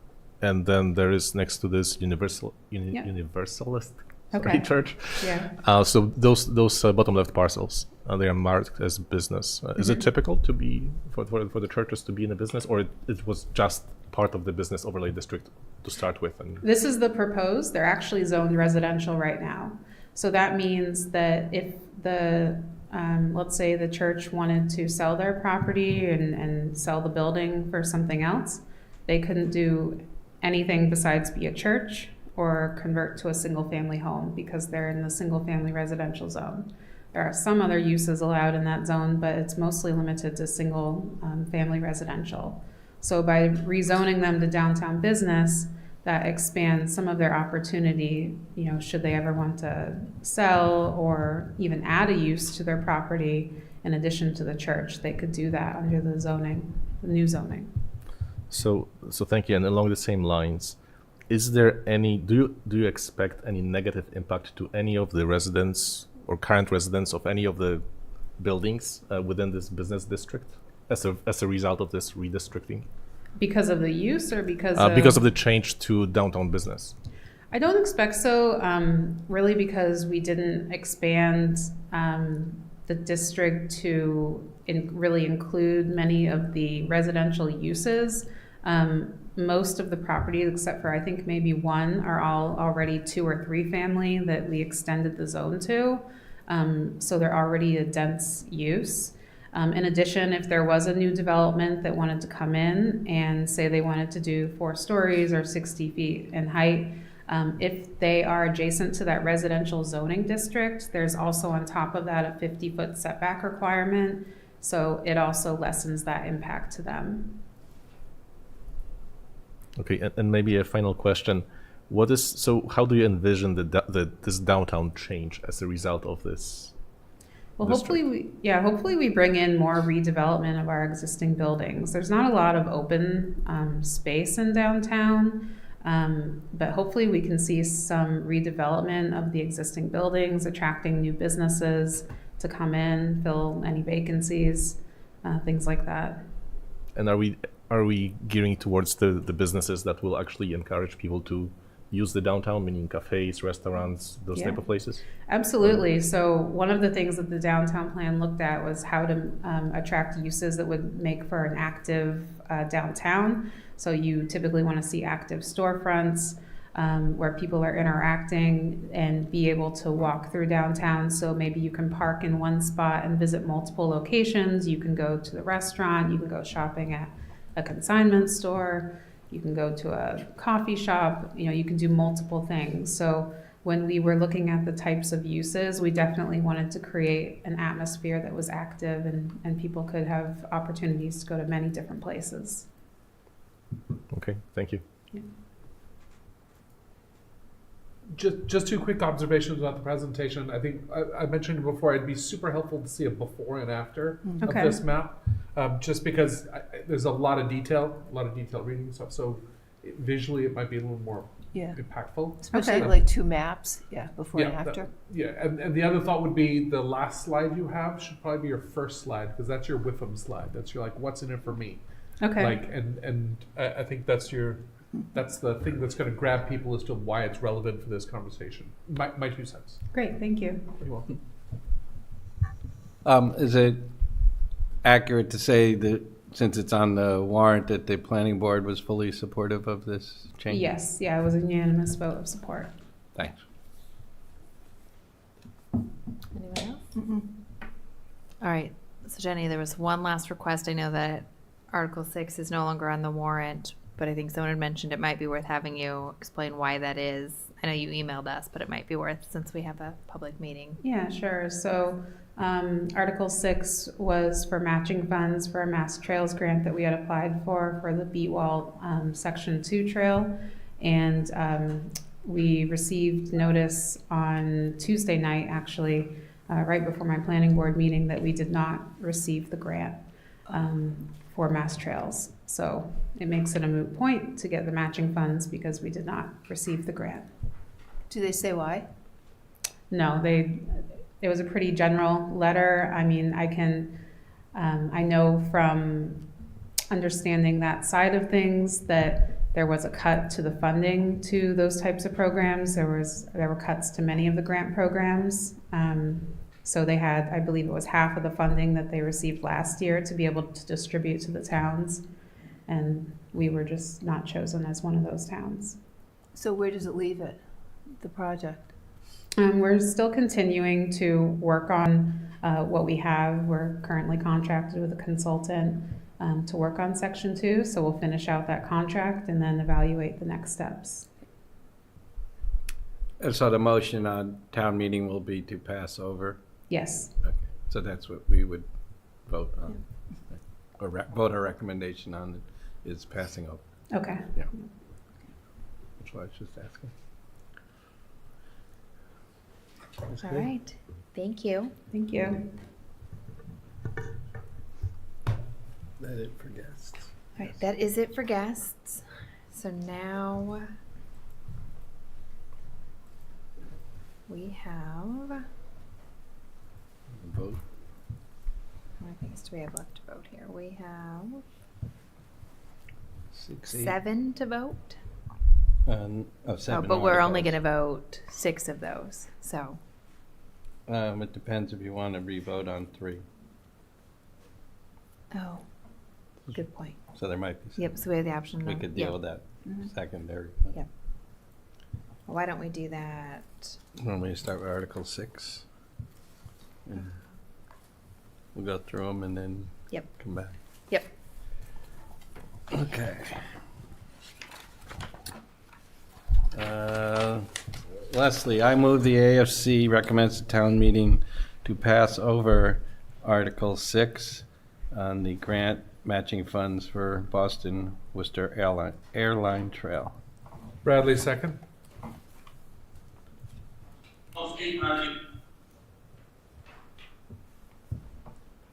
and then there is next to this Universalist Okay. church. Yeah. So those bottom left parcels, they are marked as business. Is it typical to be for the churches to be in a business, or it was just part of the business overlay district to start with? And This is the proposed. They're actually zoned residential right now. So that means that if the, let's say the church wanted to sell their property and sell the building for something else, they couldn't do anything besides be a church or convert to a single family home because they're in the single family residential zone. There are some other uses allowed in that zone, but it's mostly limited to single family residential. So by rezoning them to downtown business, that expands some of their opportunity, should they ever want to sell or even add a use to their property in addition to the church, they could do that under the zoning, the new zoning. so thank you. And along the same lines, is there any? Do you expect any negative impact to any of the residents or current residents of any of the buildings within this business district as a result of this redistricting? Because of the use or because of the change to downtown business? I don't expect so, really, because we didn't expand the district to really include many of the residential uses. Most of the properties, except for I think maybe one, are all already 2 or 3 family that we extended the zone to. So they're already a dense use. In addition, if there was a new development that wanted to come in and say they wanted to do 4 stories or 60 feet in height, if they are adjacent to that residential zoning district, there's also on top of that a 50-foot setback requirement. So it also lessens that impact to them. Okay, and maybe a final question. How do you envision this downtown change as a result of this? Well, district? hopefully we bring in more redevelopment of our existing buildings. There's not a lot of open space in downtown, but hopefully we can see some redevelopment of the existing buildings, attracting new businesses to come in, fill any vacancies, things like that. And are we gearing towards the businesses that will actually encourage people to use the downtown, meaning cafes, restaurants, those Yeah. type of places? Absolutely. So one of the things that the downtown plan looked at was how to attract uses that would make for an active downtown. So you typically want to see active storefronts where people are interacting and be able to walk through downtown. So maybe you can park in one spot and visit multiple locations. You can go to the restaurant. You can go shopping at a consignment store. You can go to a coffee shop. You know, you can do multiple things. So when we were looking at the types of uses, we definitely wanted to create an atmosphere that was active and people could have opportunities to go to many different places. Okay, thank you. Just two quick observations about the presentation. I think I mentioned before, it'd be super helpful to see a before and after Okay. of this map, just because there's a lot of detail reading and stuff. So visually, it might be a little more Yeah, impactful. especially Okay. like two maps, yeah, before and that- after. and the other thought would be the last slide you have should probably be your first slide, because that's your Whipham slide. That's your like, what's in it for me? Okay. Like, and I think that's the thing that's going to grab people as to why it's relevant for this conversation. My 2 cents. Great. Thank you. You're welcome. Is it accurate to say that since it's on the warrant that the planning board was fully supportive of this change? Yes. Yeah, it was a unanimous vote of support. Thanks. Anyone else? All right, so Jenny, there was one last request. I know that Article 6 is no longer on the warrant, but I think someone had mentioned it might be worth having you explain why that is. I know you emailed us, but it might be worth since we have a public meeting. Yeah, sure. So Article 6 was for matching funds for a Mass Trails grant that we had applied for the Beatwall Section 2 trail. And we received notice on Tuesday night, actually, right before my planning board meeting, that we did not receive the grant for Mass Trails. So it makes it a moot point to get the matching funds because we did not receive the grant. Do they say why? No, it was a pretty general letter. I mean, I know from understanding that side of things that there was a cut to the funding to those types of programs. There were cuts to many of the grant programs. So they had, I believe it was half of the funding that they received last year to be able to distribute to the towns. And we were just not chosen as one of those towns. So where does it leave it, the project? We're still continuing to work on what we have. We're currently contracted with a consultant to work on Section 2. So we'll finish out that contract and then evaluate the next steps. And so the motion on town meeting will be to pass over? Yes. Okay, so that's what we would vote on, or vote our recommendation on is passing over. Okay. Yeah. That's what I was just asking. That's All good. right, thank you. Thank you. That it for guests. All right, that is it for guests. So now we have, Vote. how many things do we have left to vote here? We have 6, 8, 7 to vote. 7 But we're only articles. gonna vote 6 of those, so. It depends if you want to re-vote on 3. Oh, good point. So there might be. some- Yep, so we have the option. We of- could yep. deal with that secondary. Yep. Why don't we do that? Why don't we start with Article 6? And we'll go through them and then Yep. come back. Yep. Okay. Leslie, I move the AFC recommends the town meeting to pass over Article 6 on the grant matching funds for Boston Worcester Airline Trail. Bradley, second.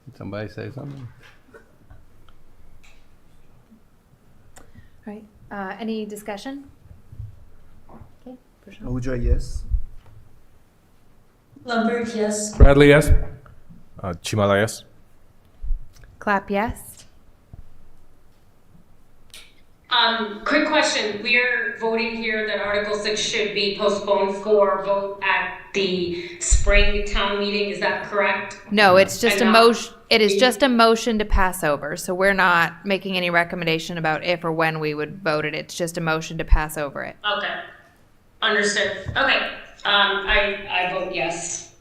Did somebody say something? All right, any discussion? Okay, Prashant? Ahuja, yes. Lundberg, yes. Bradley, yes. Chimala, yes. Clap yes. Quick question. We're voting here that Article 6 should be postponed for vote at the spring town meeting. Is that correct? No, it's just a And not- motion, it is just a motion to pass over, so we're not making any recommendation about if or when we would vote it, it's just a motion to pass over it. Okay. Understood. Okay. I vote yes.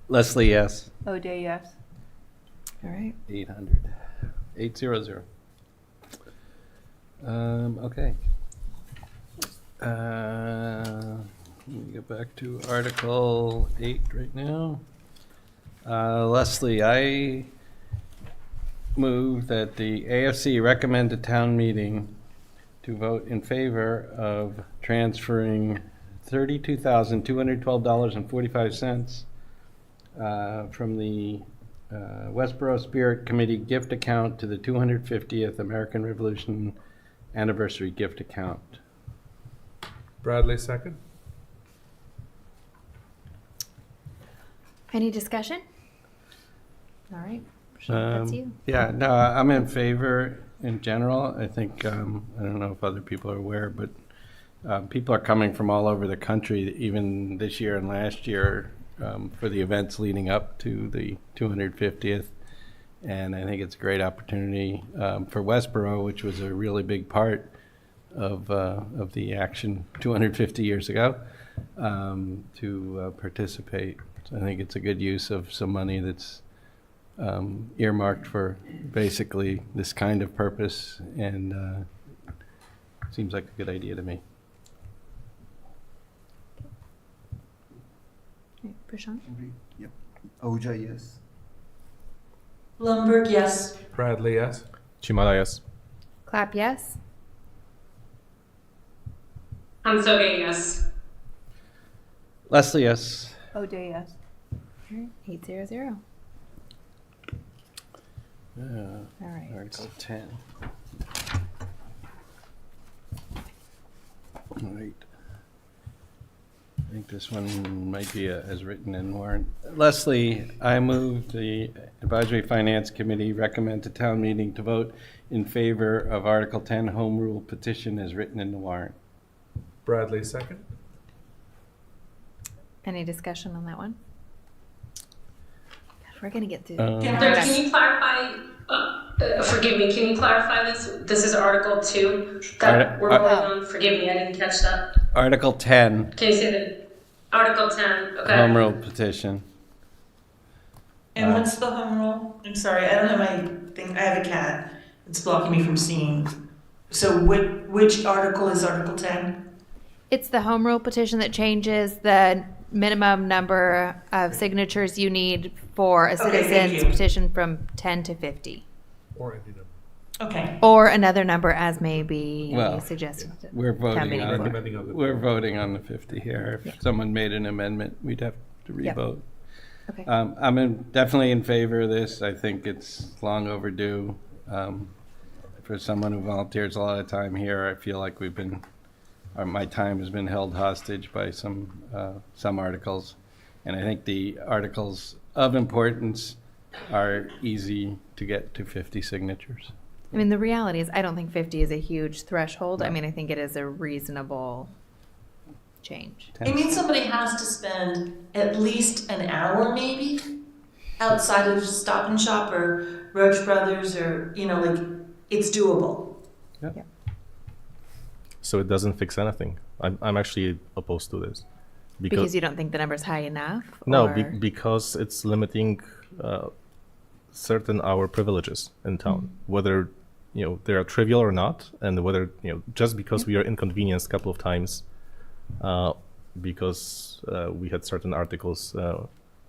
Leslie, yes. O'Day, yes. All right. 800. 800. Okay. Let me get back to Article 8 right now. Leslie, I move that the AFC recommend to town meeting to vote in favor of transferring $32,212.45 from the Westborough Spirit Committee gift account to the 250th American Revolution Anniversary gift account. Bradley, second. Any discussion? All right, that's you. Yeah, no, I'm in favor in general. I think, I don't know if other people are aware, but people are coming from all over the country, even this year and last year, for the events leading up to the 250th. And I think it's a great opportunity for Westborough, which was a really big part of the action 250 years ago, to participate. So I think it's a good use of some money that's earmarked for basically this kind of purpose, and seems like a good idea to me. Prashant? Yep. Ahuja, yes. Lumberg, yes. Bradley, yes. Chimala, yes. Clap yes. Hansoge, yes. Leslie, yes. O'Day, yes. All right, 800. All right. Article 10. All right. I think this one might be as written in warrant. Leslie, I move the Advisory Finance Committee recommend to town meeting to vote in favor of Article 10 Home Rule petition as written in the warrant. Bradley, second. Any discussion on that one? We're gonna get through. Heather, can you clarify, forgive me, can you clarify this? This is Article 2 that we're voting on? Forgive me, I didn't catch that. Article 10 Can you say the, Article 10, okay. Home Rule petition. And what's the home rule? I'm sorry, I don't have my thing, I have a cat. It's blocking me from seeing. So which article is Article 10? It's the home rule petition that changes the minimum number of signatures you need for a Okay, thank citizen's you. petition from 10 to 50. Or any number. Okay. Or another number as may be Well, suggested. We're voting meeting on, floor. Depending on the. we're voting on the 50 here. If someone made an amendment, we'd have to Yep. revote. Okay. Definitely in favor of this. I think it's long overdue. For someone who volunteers a lot of time here, I feel like my time has been held hostage by some articles. And I think the articles of importance are easy to get to 50 signatures. I mean, the reality is, I don't think 50 is a huge threshold. I mean, I think it is a reasonable change. It means somebody has to spend at least an hour maybe outside of Stop and Shop or Roach Brothers or, like, it's doable. So it doesn't fix anything. I'm actually opposed to this. Because you don't think the number's high enough? No, or- because it's limiting certain our privileges in town, whether they are trivial or not, and whether just because we are inconvenienced a couple of times, because we had certain articles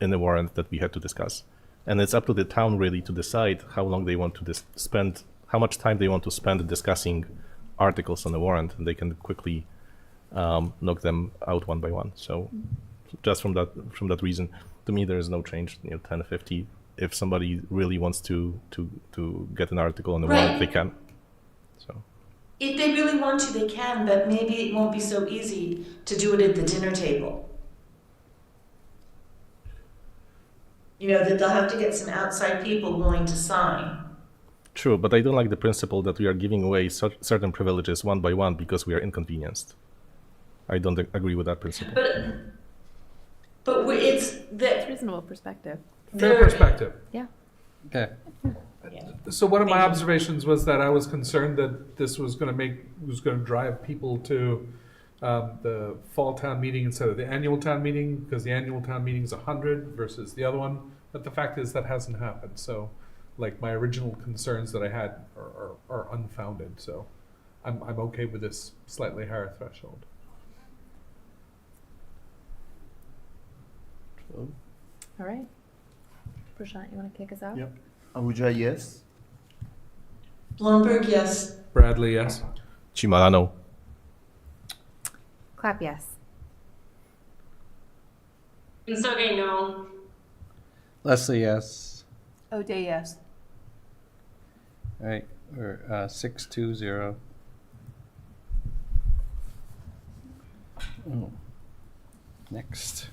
in the warrant that we had to discuss, and it's up to the town really to decide how long they want to spend, how much time they want to spend discussing articles on the warrant, and they can quickly knock them out one by one. So just from that reason, to me there is no change. 10 to 50. If somebody really wants to get an article on the warrant, they can. So If they really want to, they can, but maybe it won't be so easy to do it at the dinner table. That they'll have to get some outside people willing to sign. True, but I don't like the principle that we are giving away certain privileges one by one because we are inconvenienced. I don't agree with that principle. But It's reasonable perspective. Fair perspective. Yeah. Okay. So one of my Thank you. observations was that I was concerned that this was going to drive people to the fall town meeting instead of the annual town meeting, because the annual town meeting is 100 versus the other one. But the fact is that hasn't happened. So, like, my original concerns that I had are unfounded. So, I'm okay with this slightly higher threshold. All right. Prashant, you want to kick us out? Yep. Ahuja, yes. Blumberg, yes. Bradley, yes. Chimarano. Clap yes. Insoge, no. Leslie, yes. O'Day, yes. All right, we're 6-2-0. Oh. Next.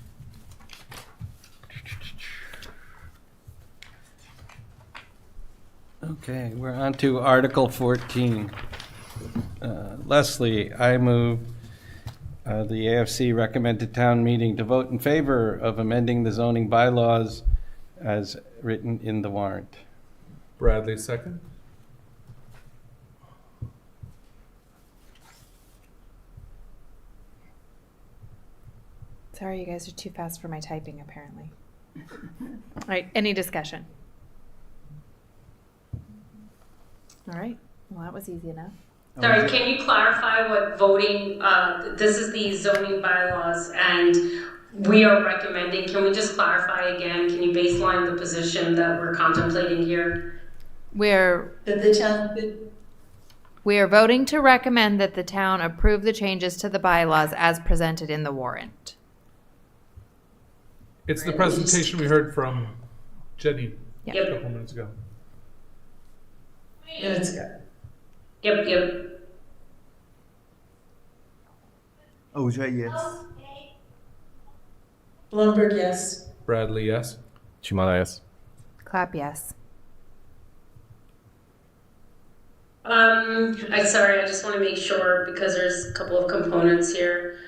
Okay, we're on to Article 14. Leslie, I move the AFC recommended town meeting to vote in favor of amending the zoning bylaws as written in the warrant. Bradley, second. Sorry, you guys are too fast for my typing, apparently. All right, any discussion? All right, well, that was easy enough. Sorry, can you clarify what voting, this is the zoning bylaws and we are recommending, can we just clarify again? Can you baseline the position that we're contemplating here? We're That the town, We are voting to recommend that the town approve the changes to the bylaws as presented in the warrant. It's the presentation we heard from Jenny a Yep. couple minutes ago. minutes ago. Yep. Ahuja, yes. Blumberg, yes. Bradley, yes. Chimara, yes. Clap yes. Sorry, I just want to make sure because there's a couple of components here.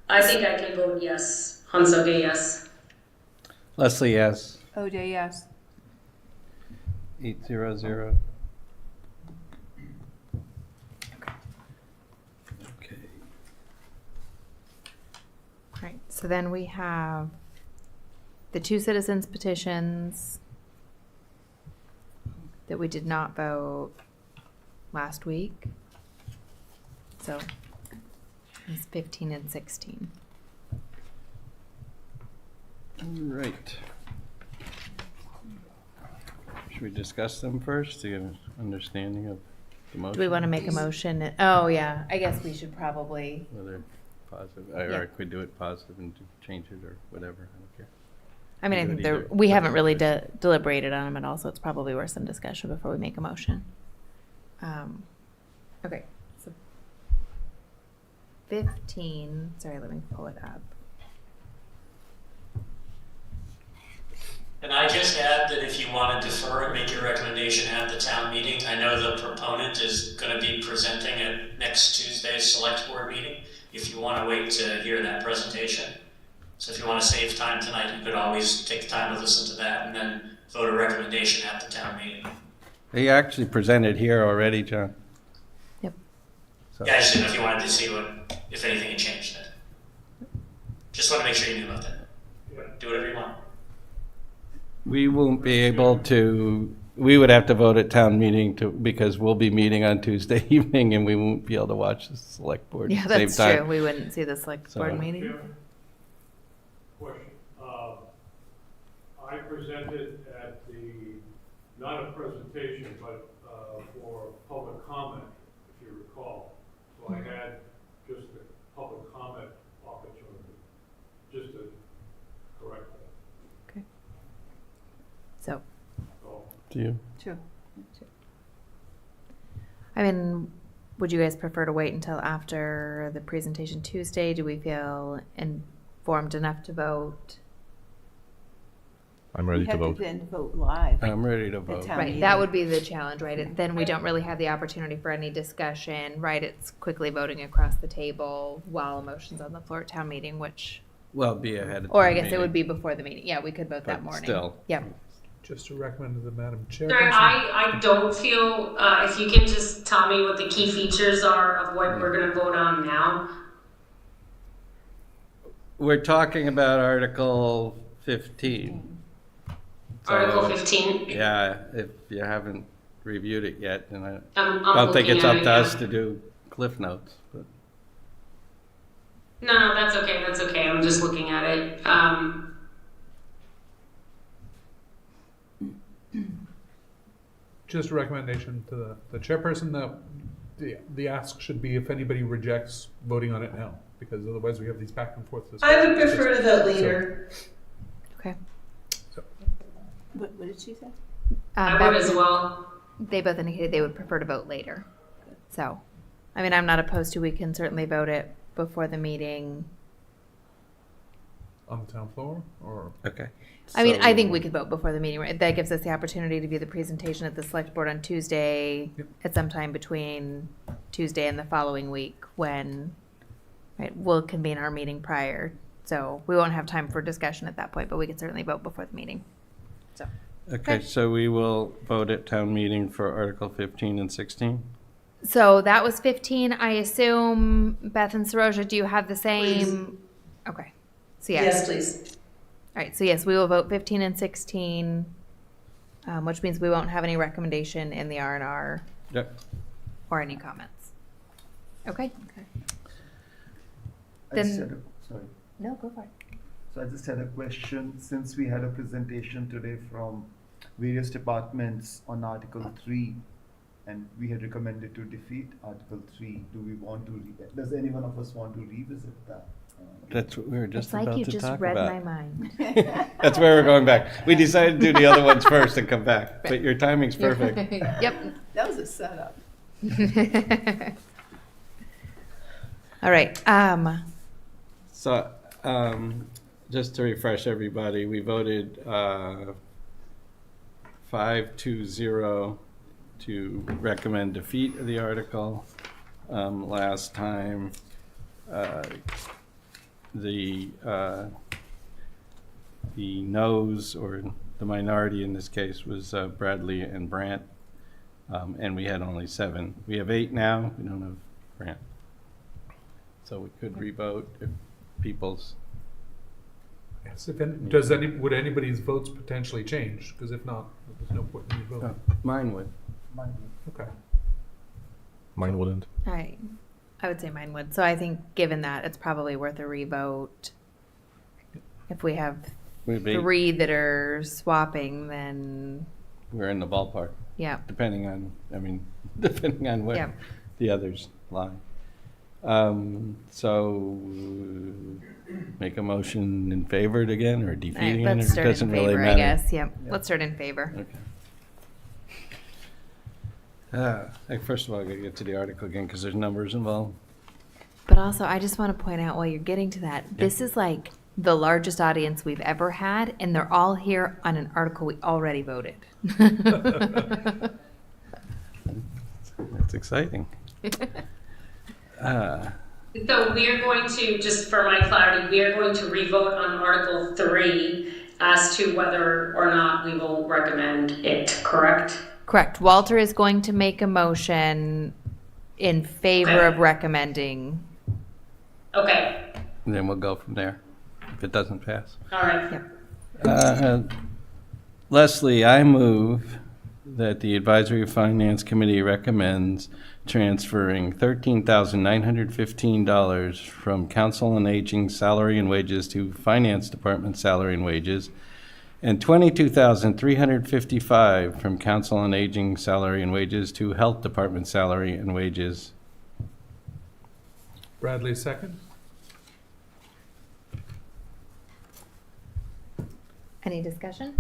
I think I can vote yes. Hansoge, yes. Leslie, yes. O'Day, yes. 8-0-0. Okay. All right, so then we have the two citizens petitions that we did not vote last week. So it's 15 and 16. All right. Should we discuss them first to get an understanding of the motion? Do we want to make a motion? Oh, yeah, I guess we should probably. Whether positive, Yeah. or if we do it positive and change it or whatever, I don't care. I mean, I Do think it there, either. we haven't really deliberated on them at all, so it's probably worth some discussion before we make a motion. Okay, so 15, sorry, let me pull it up. And I just add that if you want to defer and make your recommendation at the town meeting, I know the proponent is going to be presenting at next Tuesday's select board meeting. If you want to wait to hear that presentation. So if you want to save time tonight, you could always take the time to listen to that and then vote a recommendation at the town meeting. He actually presented here already, John. Yep. So, Yeah, I just didn't know if you wanted to see if anything had changed it. Just want to make sure you knew about that. Do whatever you want. we won't be able to, we would have to vote at town meeting because we'll be meeting on Tuesday evening and we won't be able to watch the select board Yeah, at the same that's time. true. We wouldn't see the select board So- meeting. Question. I presented at the, not a presentation, but for public comment, if you recall. So I had just the public comment opportunity, just to correct that. Okay. So, So Do you? True. I mean, would you guys prefer to wait until after the presentation Tuesday? Do we feel informed enough to vote? I'm ready We to have vote. to then vote live. I'm ready to at vote. town Right, meeting. that would be the challenge, right? Then we don't really have the opportunity for any discussion, right? It's quickly voting across the table while a motion's on the floor at town meeting, which, Well, be ahead of. or I town guess it would meeting, be before the meeting. Yeah, we could vote that but morning. still. Yep. Just to recommend to the Madam Chair. Sorry, I don't feel, if you can just tell me what the key features are of what we're gonna vote on now. We're talking about Article 15. Article So, 15. Yeah, if you haven't reviewed it yet, and I I'm don't think looking it's at up it, to us yeah. to do cliff notes, but. No, that's okay, that's okay. I'm just looking at it. Just a recommendation to the chairperson that the ask should be if anybody rejects voting on it now, because otherwise we have these back and forth I would discussions. prefer to vote later. Okay. What did she say? I Beth- would as well. They both indicated they would prefer to vote later. So, I mean, I'm not opposed to, we can certainly vote it before the meeting. On the town floor, or? Okay. I mean, I So- think we could vote before the meeting, right? That gives us the opportunity to view the presentation at the select board on Tuesday, Yep. at some time between Tuesday and the following week when, right, we'll convene our meeting prior. So we won't have time for discussion at that point, but we can certainly vote before the meeting. So, Okay, so we will vote at town meeting for Article 15 and 16? so that was 15. I assume, Beth and Saroja, do you have the same? Okay. So Yes, please. All right, so yes, we will vote 15 and 16, which means we won't have any recommendation in the R&R Yep. or any comments. Okay? I just Then- had a, sorry. No, go for it. So I just had a question, since we had a presentation today from various departments on Article 3, and we had recommended to defeat Article 3, do we want to, does any one of us want to revisit that? That's what we were just It's like about you to just talk read about. my mind. That's where we're going back. We decided to do the other ones first and come back, but your timing's perfect. Yep. That was a setup. All right, So, just to refresh everybody, we voted 5-0 to recommend defeat of the article. Last time, the noes, or the minority in this case, was Bradley and Brandt, and we had only 7. We have 8 now, we don't have Brandt. So we could revote if people's, Yes, would anybody's votes potentially change? Because if not, there's no point in voting. mine would. Okay. Mine wouldn't. I would say mine would. So I think, given that, it's probably worth a revote. If we have We'd be, 3 that are swapping, then, we're in the ballpark, yeah. depending on, depending on Yeah. where the others lie. So, make a motion in favor it again, or All right, defeating it, or let's it start in doesn't really favor, matter? I guess. Yep, let's start in favor. Okay. First of all, I gotta get to the article again, because there's numbers involved. But also, I just want to point out while you're getting to that, this is like the largest audience we've ever had, and they're all here on an article we already voted. That's exciting. So we are going to, just for my clarity, we are going to revote on Article 3 as to whether or not we will recommend it, correct? Correct. Walter is going to make a motion in favor Okay. of recommending. Okay, And then we'll go from there, if it doesn't pass. all right. Leslie, I move that the Advisory Finance Committee recommends transferring $13,915 from Council on Aging salary and wages to Finance Department salary and wages, and $22,355 from Council on Aging salary and wages to Health Department salary and wages. Bradley, second? Any discussion?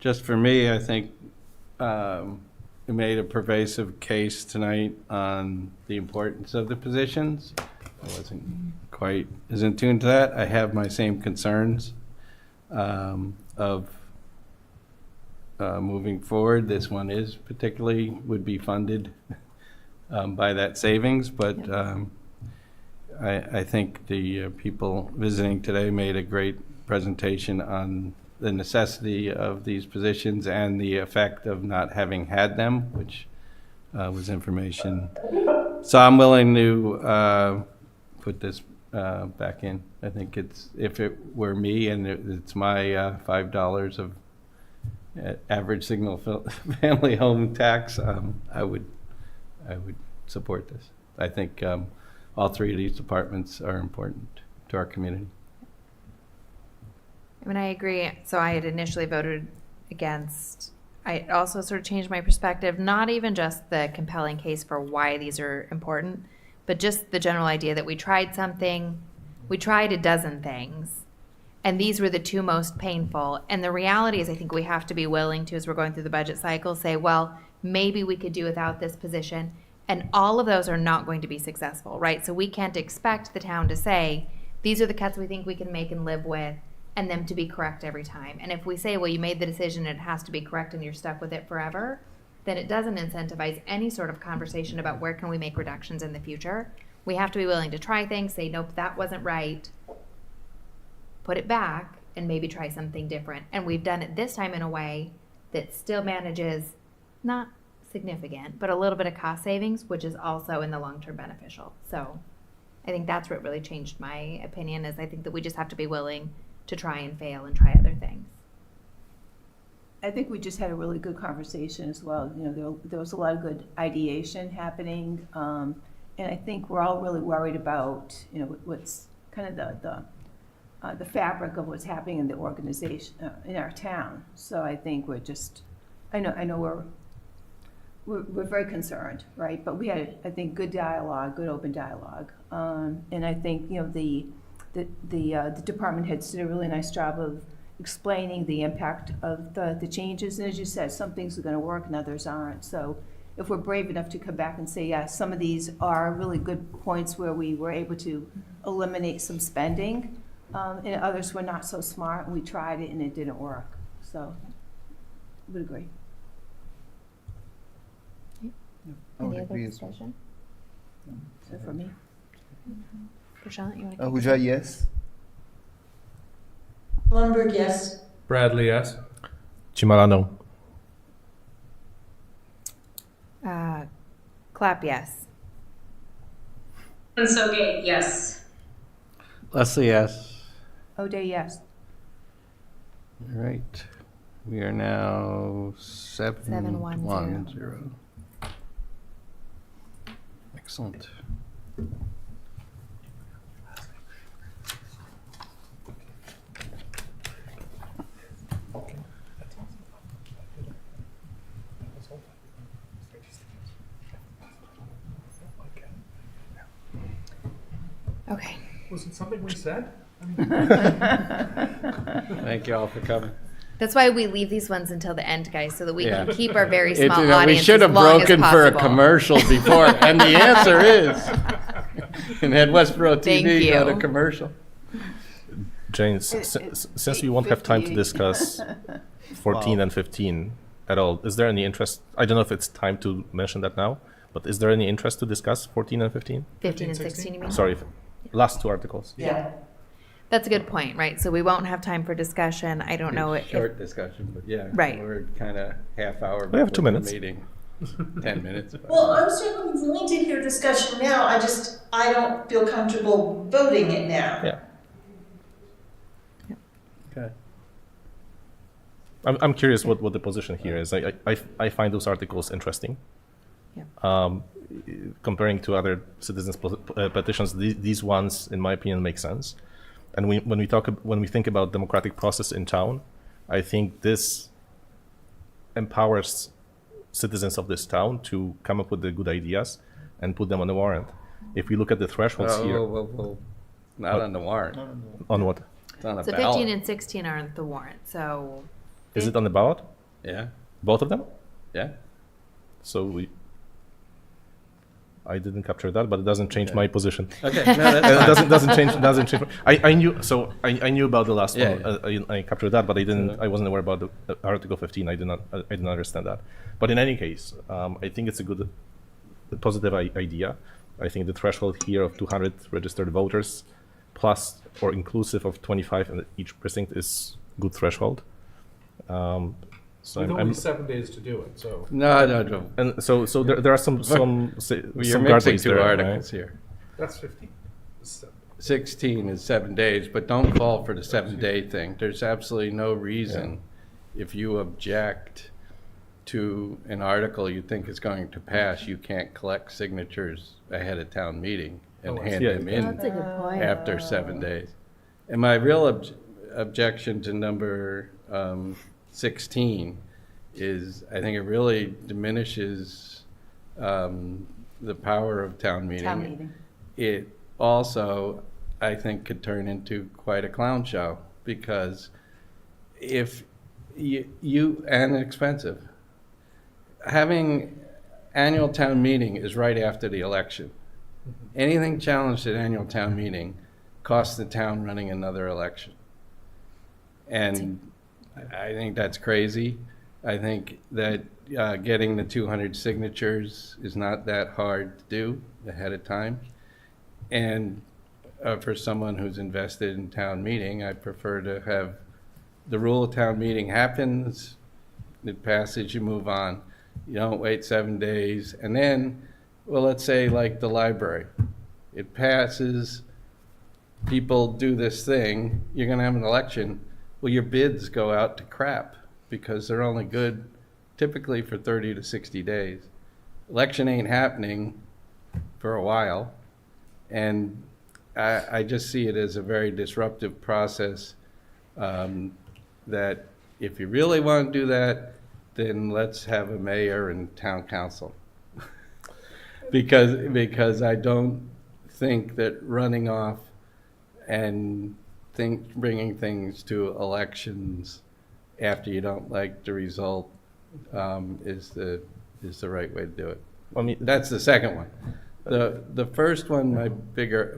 Just for me, I think we made a pervasive case tonight on the importance of the positions, I wasn't quite as in tune to that. I have my same concerns of moving forward. This one is particularly would be funded by that savings, but I think the people visiting today made a great presentation on the necessity of these positions and the effect of not having had them, which was information. So I'm willing to put this back in. I think it's, if it were me and it's my $5 of average single family home tax, I would support this. I think all three of these departments are important to our community. I mean, I agree. So I had initially voted against. I also sort of changed my perspective, not even just the compelling case for why these are important, but just the general idea that we tried something, we tried a dozen things, and these were the two most painful. And the reality is, I think we have to be willing to, as we're going through the budget cycle, say, well, maybe we could do without this position. And all of those are not going to be successful, right? So we can't expect the town to say, these are the cuts we think we can make and live with, and them to be correct every time. And if we say, well, you made the decision and it has to be correct and you're stuck with it forever, then it doesn't incentivize any sort of conversation about where can we make reductions in the future. We have to be willing to try things, say, nope, that wasn't right, put it back, and maybe try something different. And we've done it this time in a way that still manages, not significant, but a little bit of cost savings, which is also in the long-term beneficial. So I think that's what really changed my opinion, is I think that we just have to be willing to try and fail and try other things. I think we just had a really good conversation as well. You know, there was a lot of good ideation happening, and I think we're all really worried about, you know, what's kind of the fabric of what's happening in the organization in our town. So I think we're just, I know we're very concerned, right? But we had, I think, good dialogue, good open dialogue, and I think, you know, the department heads did a really nice job of explaining the impact of the changes. And as you said, some things are going to work and others aren't. So if we're brave enough to come back and say, yeah, some of these are really good points where we were able to eliminate some spending, and others were not so smart, and we tried it and it didn't work. So I would agree. Any other discussion? So for me. Prashant, you want to? Ahuja, yes. Lundberg, yes. Bradley, yes. Chimarano. Clap, yes. And so gay, yes. Leslie, yes. O'Day, yes. All right. We are now 7-1-0. Excellent. Okay. Was it something we said? Thank you all for coming. That's why we leave these ones until the end, guys, so that we Yeah. can keep our very It- small you know, audience we should have as long broken as for a possible. commercial before, and the answer is, and had Westborough Thank TV go to you. commercial. James, since we won't have time to discuss 14 and 15 at all, is there any interest? I don't know if it's time to mention that now, but is there any interest to discuss 14 and 15? 15 and 16, you mean? Sorry, last two articles. Yeah. That's a good point, right? So we won't have time for discussion. I don't know if, Short discussion, but yeah. Right. We're kind of half hour. We have 2 before the minutes. Meeting. 10 minutes. but- Well, I'm certainly willing to hear discussion now, I don't feel comfortable voting it now. Yeah. Okay. I'm curious what the position here is. I find those articles interesting. Yeah. Comparing to other citizens petitions, these ones, in my opinion, make sense. And when we think about democratic process in town, I think this empowers citizens of this town to come up with the good ideas and put them on the warrant. If we look at the thresholds here, Not on the warrant. on what? It's on a so ballot. 15 and 16 aren't the warrant, so. Is it on the ballot? Yeah, Both of them? yeah. So I didn't capture that, but it doesn't change Okay. my position. Okay, no, that's And it fine. doesn't change. I knew, so I knew about the last Yeah, one. I captured that, but So- I wasn't aware about the Article 15. I didn't understand that. But in any case, I think it's a positive idea. I think the threshold here of 200 registered voters plus or inclusive of 25 in each precinct is good threshold. So With I'm, only 7 days to do it, so. No. and so there are some Well, you're some mixing guardrails two there, articles right? here. That's 15. 16 is 7 days, but don't fall for the 7-day thing. There's absolutely no reason, if you object to an article you think is going to pass, you can't collect signatures ahead of town meeting and Oh, I hand see. them in That's a good point. after 7 days. And my real objection to number 16 is I think it really diminishes the power of town meeting. Town meeting. It also, I think, could turn into quite a clown show because if and expensive. Having annual town meeting is right after the election. Anything challenged at annual town meeting costs the town running another election. And I think that's crazy. I think that getting the 200 signatures is not that hard to do ahead of time. And for someone who's invested in town meeting, I prefer to have the rule of town meeting happens, it passes, you move on. You don't wait 7 days. And then, well, let's say like the library, it passes, people do this thing, you're gonna have an election. Well, your bids go out to crap because they're only good typically for 30 to 60 days. Election ain't happening for a while. And I just see it as a very disruptive process that if you really want to do that, then let's have a mayor and town council. because I don't think that running off and bringing things to elections after you don't like the result is the right way to do it. I mean, That's the second one. The first one,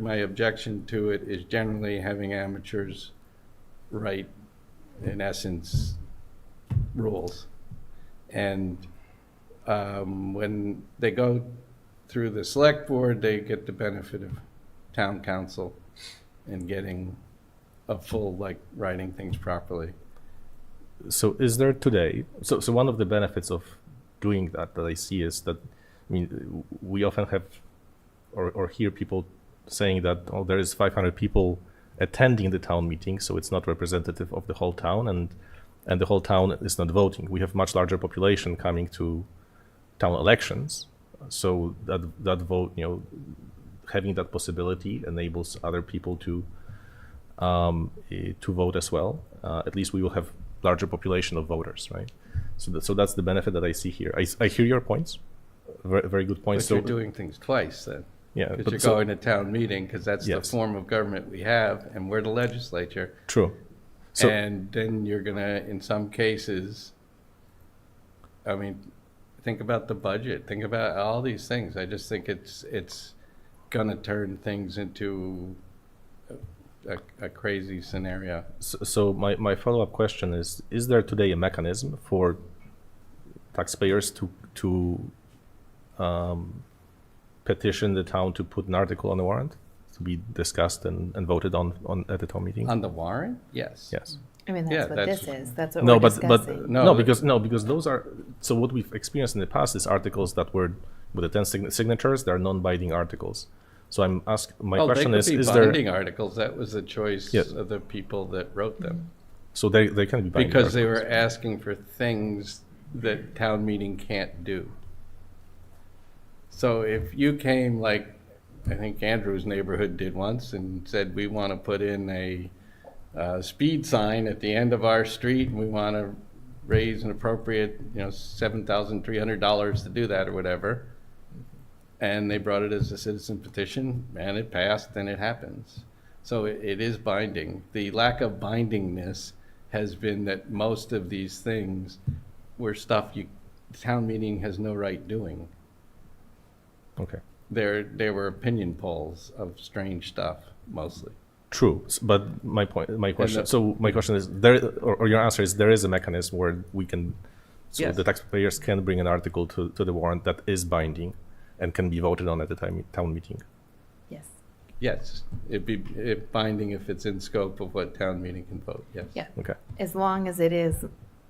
my objection to it is generally having amateurs write, in essence, rules. And when they go through the select board, they get the benefit of town council and getting a full, like, writing things properly. So is there today, so one of the benefits of doing that I see is that, I mean, we often have or hear people saying that, oh, there is 500 people attending the town meeting, so it's not representative of the whole town, and the whole town is not voting. We have much larger population coming to town elections, so that vote, having that possibility enables other people to vote as well. At least we will have larger population of voters, right? So that's the benefit that I see here. I hear your points, very, very good points. But you're doing things twice then. Yeah, Because but you're so- going to town meeting, because that's the Yes. form of government we have, and we're the legislature. True. So And then you're gonna, in some cases, I mean, think about the budget, think about all these things. I just think it's gonna turn things into a crazy scenario. So my follow-up question is there today a mechanism for taxpayers to petition the town to put an article on the warrant to be discussed and voted on at the town meeting? On the warrant? Yes. Yes. I mean, Yeah, that's what that's- this is. That's what No, we're but discussing. No, because those are, so what we've experienced in the past is articles that were with the 10 signatures, they're non-binding articles. So my question they is could be there, binding articles. That was the choice Yes. of the people that wrote them. so they can be binding Because they were articles. asking for things that town meeting can't do. So if you came, like, I think Andrew's neighborhood did once and said, we want to put in a speed sign at the end of our street, and we want to raise an appropriate, $7,300 to do that or whatever, and they brought it as a citizen petition, and it passed, and it happens. So it is binding. The lack of bindingness has been that most of these things were stuff town meeting has no right doing. Okay. there were opinion polls of strange stuff mostly. True, but my question is or your answer is there is a mechanism where we can, so Yes. the taxpayers can bring an article to the warrant that is binding and can be voted on at the town meeting. Yes. Yes, it'd be binding if it's in scope of what town meeting can vote, yes. Yeah. Okay. As long as it is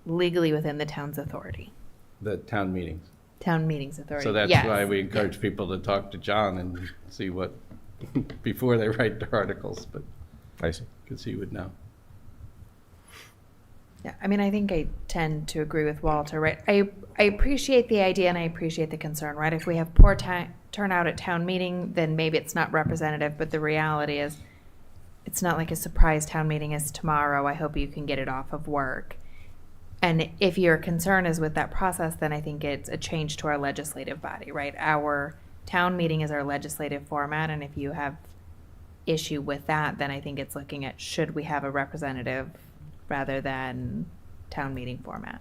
legally within the town's authority, The town meetings. town meeting's authority. So that's Yes. why we encourage people to talk to John and see what, before they write their articles, but, I see. because he would know. Yeah, I mean, I think I tend to agree with Walter, right? I appreciate the idea and I appreciate the concern, right? If we have poor turnout at town meeting, then maybe it's not representative, but the reality is it's not like a surprise town meeting is tomorrow. I hope you can get it off of work. And if your concern is with that process, then I think it's a change to our legislative body, right? Our town meeting is our legislative format, and if you have issue with that, then I think it's looking at should we have a representative rather than town meeting format.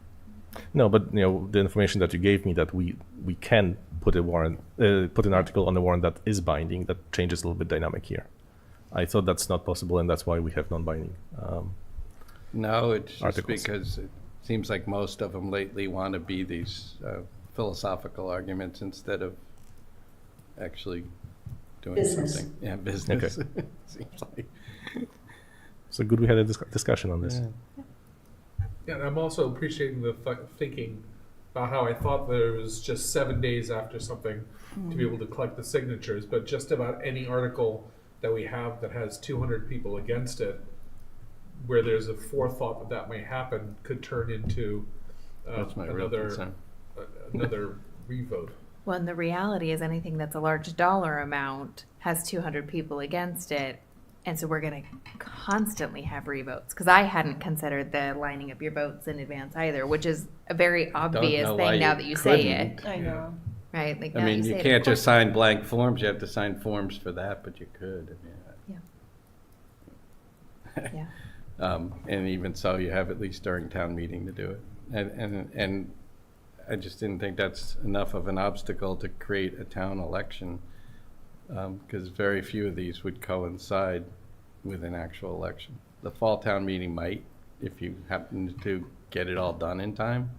No, but the information that you gave me that we can put a warrant, put an article on the warrant that is binding, that changes a little bit dynamic here. I thought that's not possible, and that's why we have non-binding. No, it's just Articles. because it seems like most of them lately want to be these philosophical arguments instead of actually doing Business. something. Yeah, business. Okay. Seems like. So good we had a discussion on this. Yeah. Yeah, and I'm also appreciating the thinking about how I thought there was just 7 days after something to be able to collect the signatures, but just about any article that we have that has 200 people against it, where there's a forethought that that may happen, could turn into That's my real concern. another revote. Well, and the reality is anything that's a large dollar amount has 200 people against it. And so we're going to constantly have revotes. Because I hadn't considered the lining up your votes in advance either, which is a very obvious know why thing now you that you say couldn't. it. I know. Right? Like I now mean, say you it, of can't course- just sign blank forms. You have to sign forms for that, but you could. Yeah. And even so, you have at least during town meeting to do it. And I just didn't think that's enough of an obstacle to create a town election, because very few of these would coincide with an actual election. The fall town meeting might, if you happen to get it all done in time.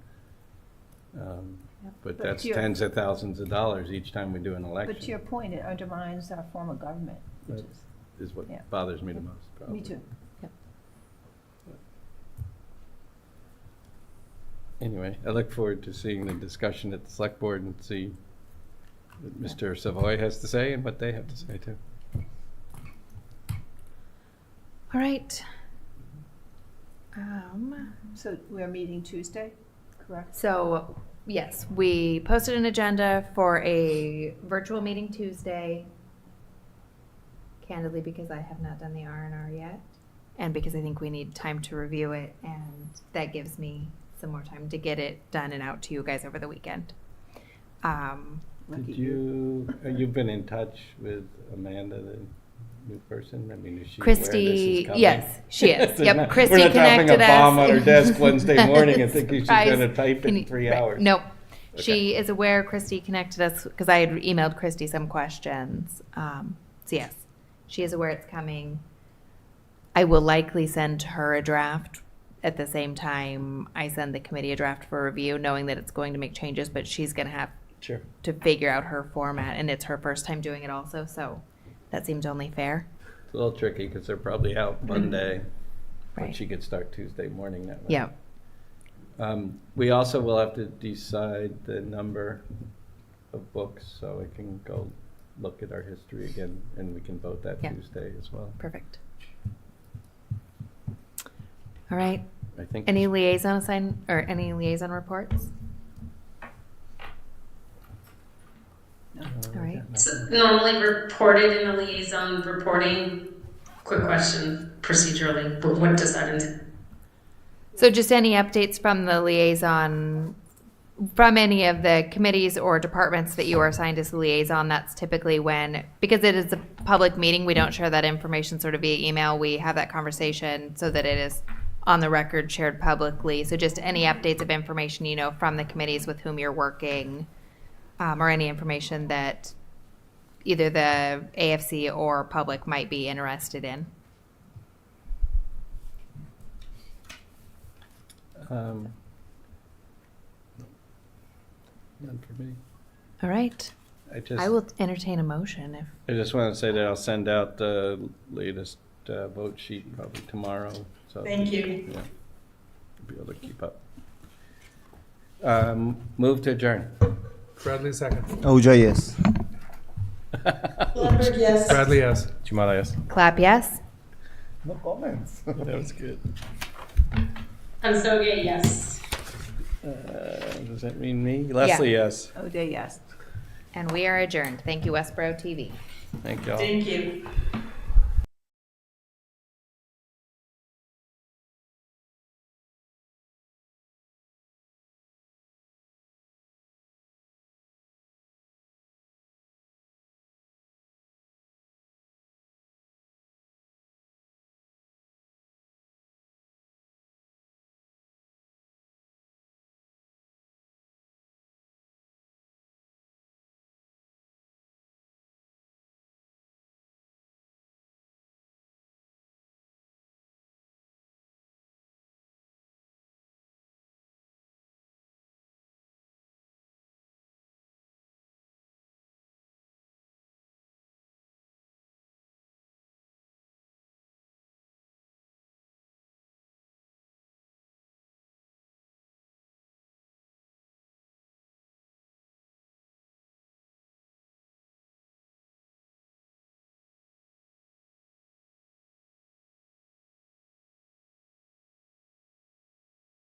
But that's to your- tens of thousands of dollars each time we do an But to election, your point, it undermines our form of government, which Right. is, is what Yeah. bothers me the most, probably. me too. Anyway, I look forward to seeing the discussion at the select board and see what Mr. Savoy has to say and what they have to say too. All right. So we're meeting Tuesday, correct? So, yes, we posted an agenda for a virtual meeting Tuesday. Candidly, because I have not done the R&R yet, and because I think we need time to review it, and that gives me some more time to get it done and out to you guys over the weekend. Did you, you've been in touch with Amanda, the new person? I mean, is she aware this is Christy, coming? yes, she is. Yep, Christy We're not connected us. dropping a bomb on her desk Wednesday morning and thinking she's Surprise. gonna type Can in you- 3 right. hours. Nope. She is aware. Christy connected us because I had emailed Christy some questions. So yes, she is aware it's coming. I will likely send her a draft at the same time I send the committee a draft for review, knowing that it's going to make changes, but she's going to have Sure. to figure out her format, and it's her first time doing it also, so that seems only fair. It's a little tricky because they're probably out Monday, but Right. she could start Tuesday morning that way. Yeah. We also will have to decide the number of books, so I can go look at our history again, and we can vote that Yeah. Tuesday as well. Perfect. All right. I think. Any liaison any liaison reports? All right. It's normally reported in the liaison reporting. Quick question, procedurally, but what does that entail? So just any updates from the liaison, from any of the committees or departments that you are assigned as the liaison, that's typically when, because it is a public meeting, we don't share that information sort of via email. We have that conversation so that it is on the record, shared publicly. So just any updates of information, from the committees with whom you're working, or any information that either the AFC or public might be interested in. None for me. All right. I will entertain a motion if. I just want to say that I'll send out the latest vote sheet probably tomorrow. So Thank you. Yeah, be able to keep up. Move to adjourn. Bradley, second. Ahuja, yes. Lambert, yes. Bradley, yes. Chimara, yes. Clap yes. No comments. That was good. Ansoga, yes. Does that mean me? Leslie, yes. Oh, there, yes. And we are adjourned. Thank you, Westborough TV. Thank you all. Thank you.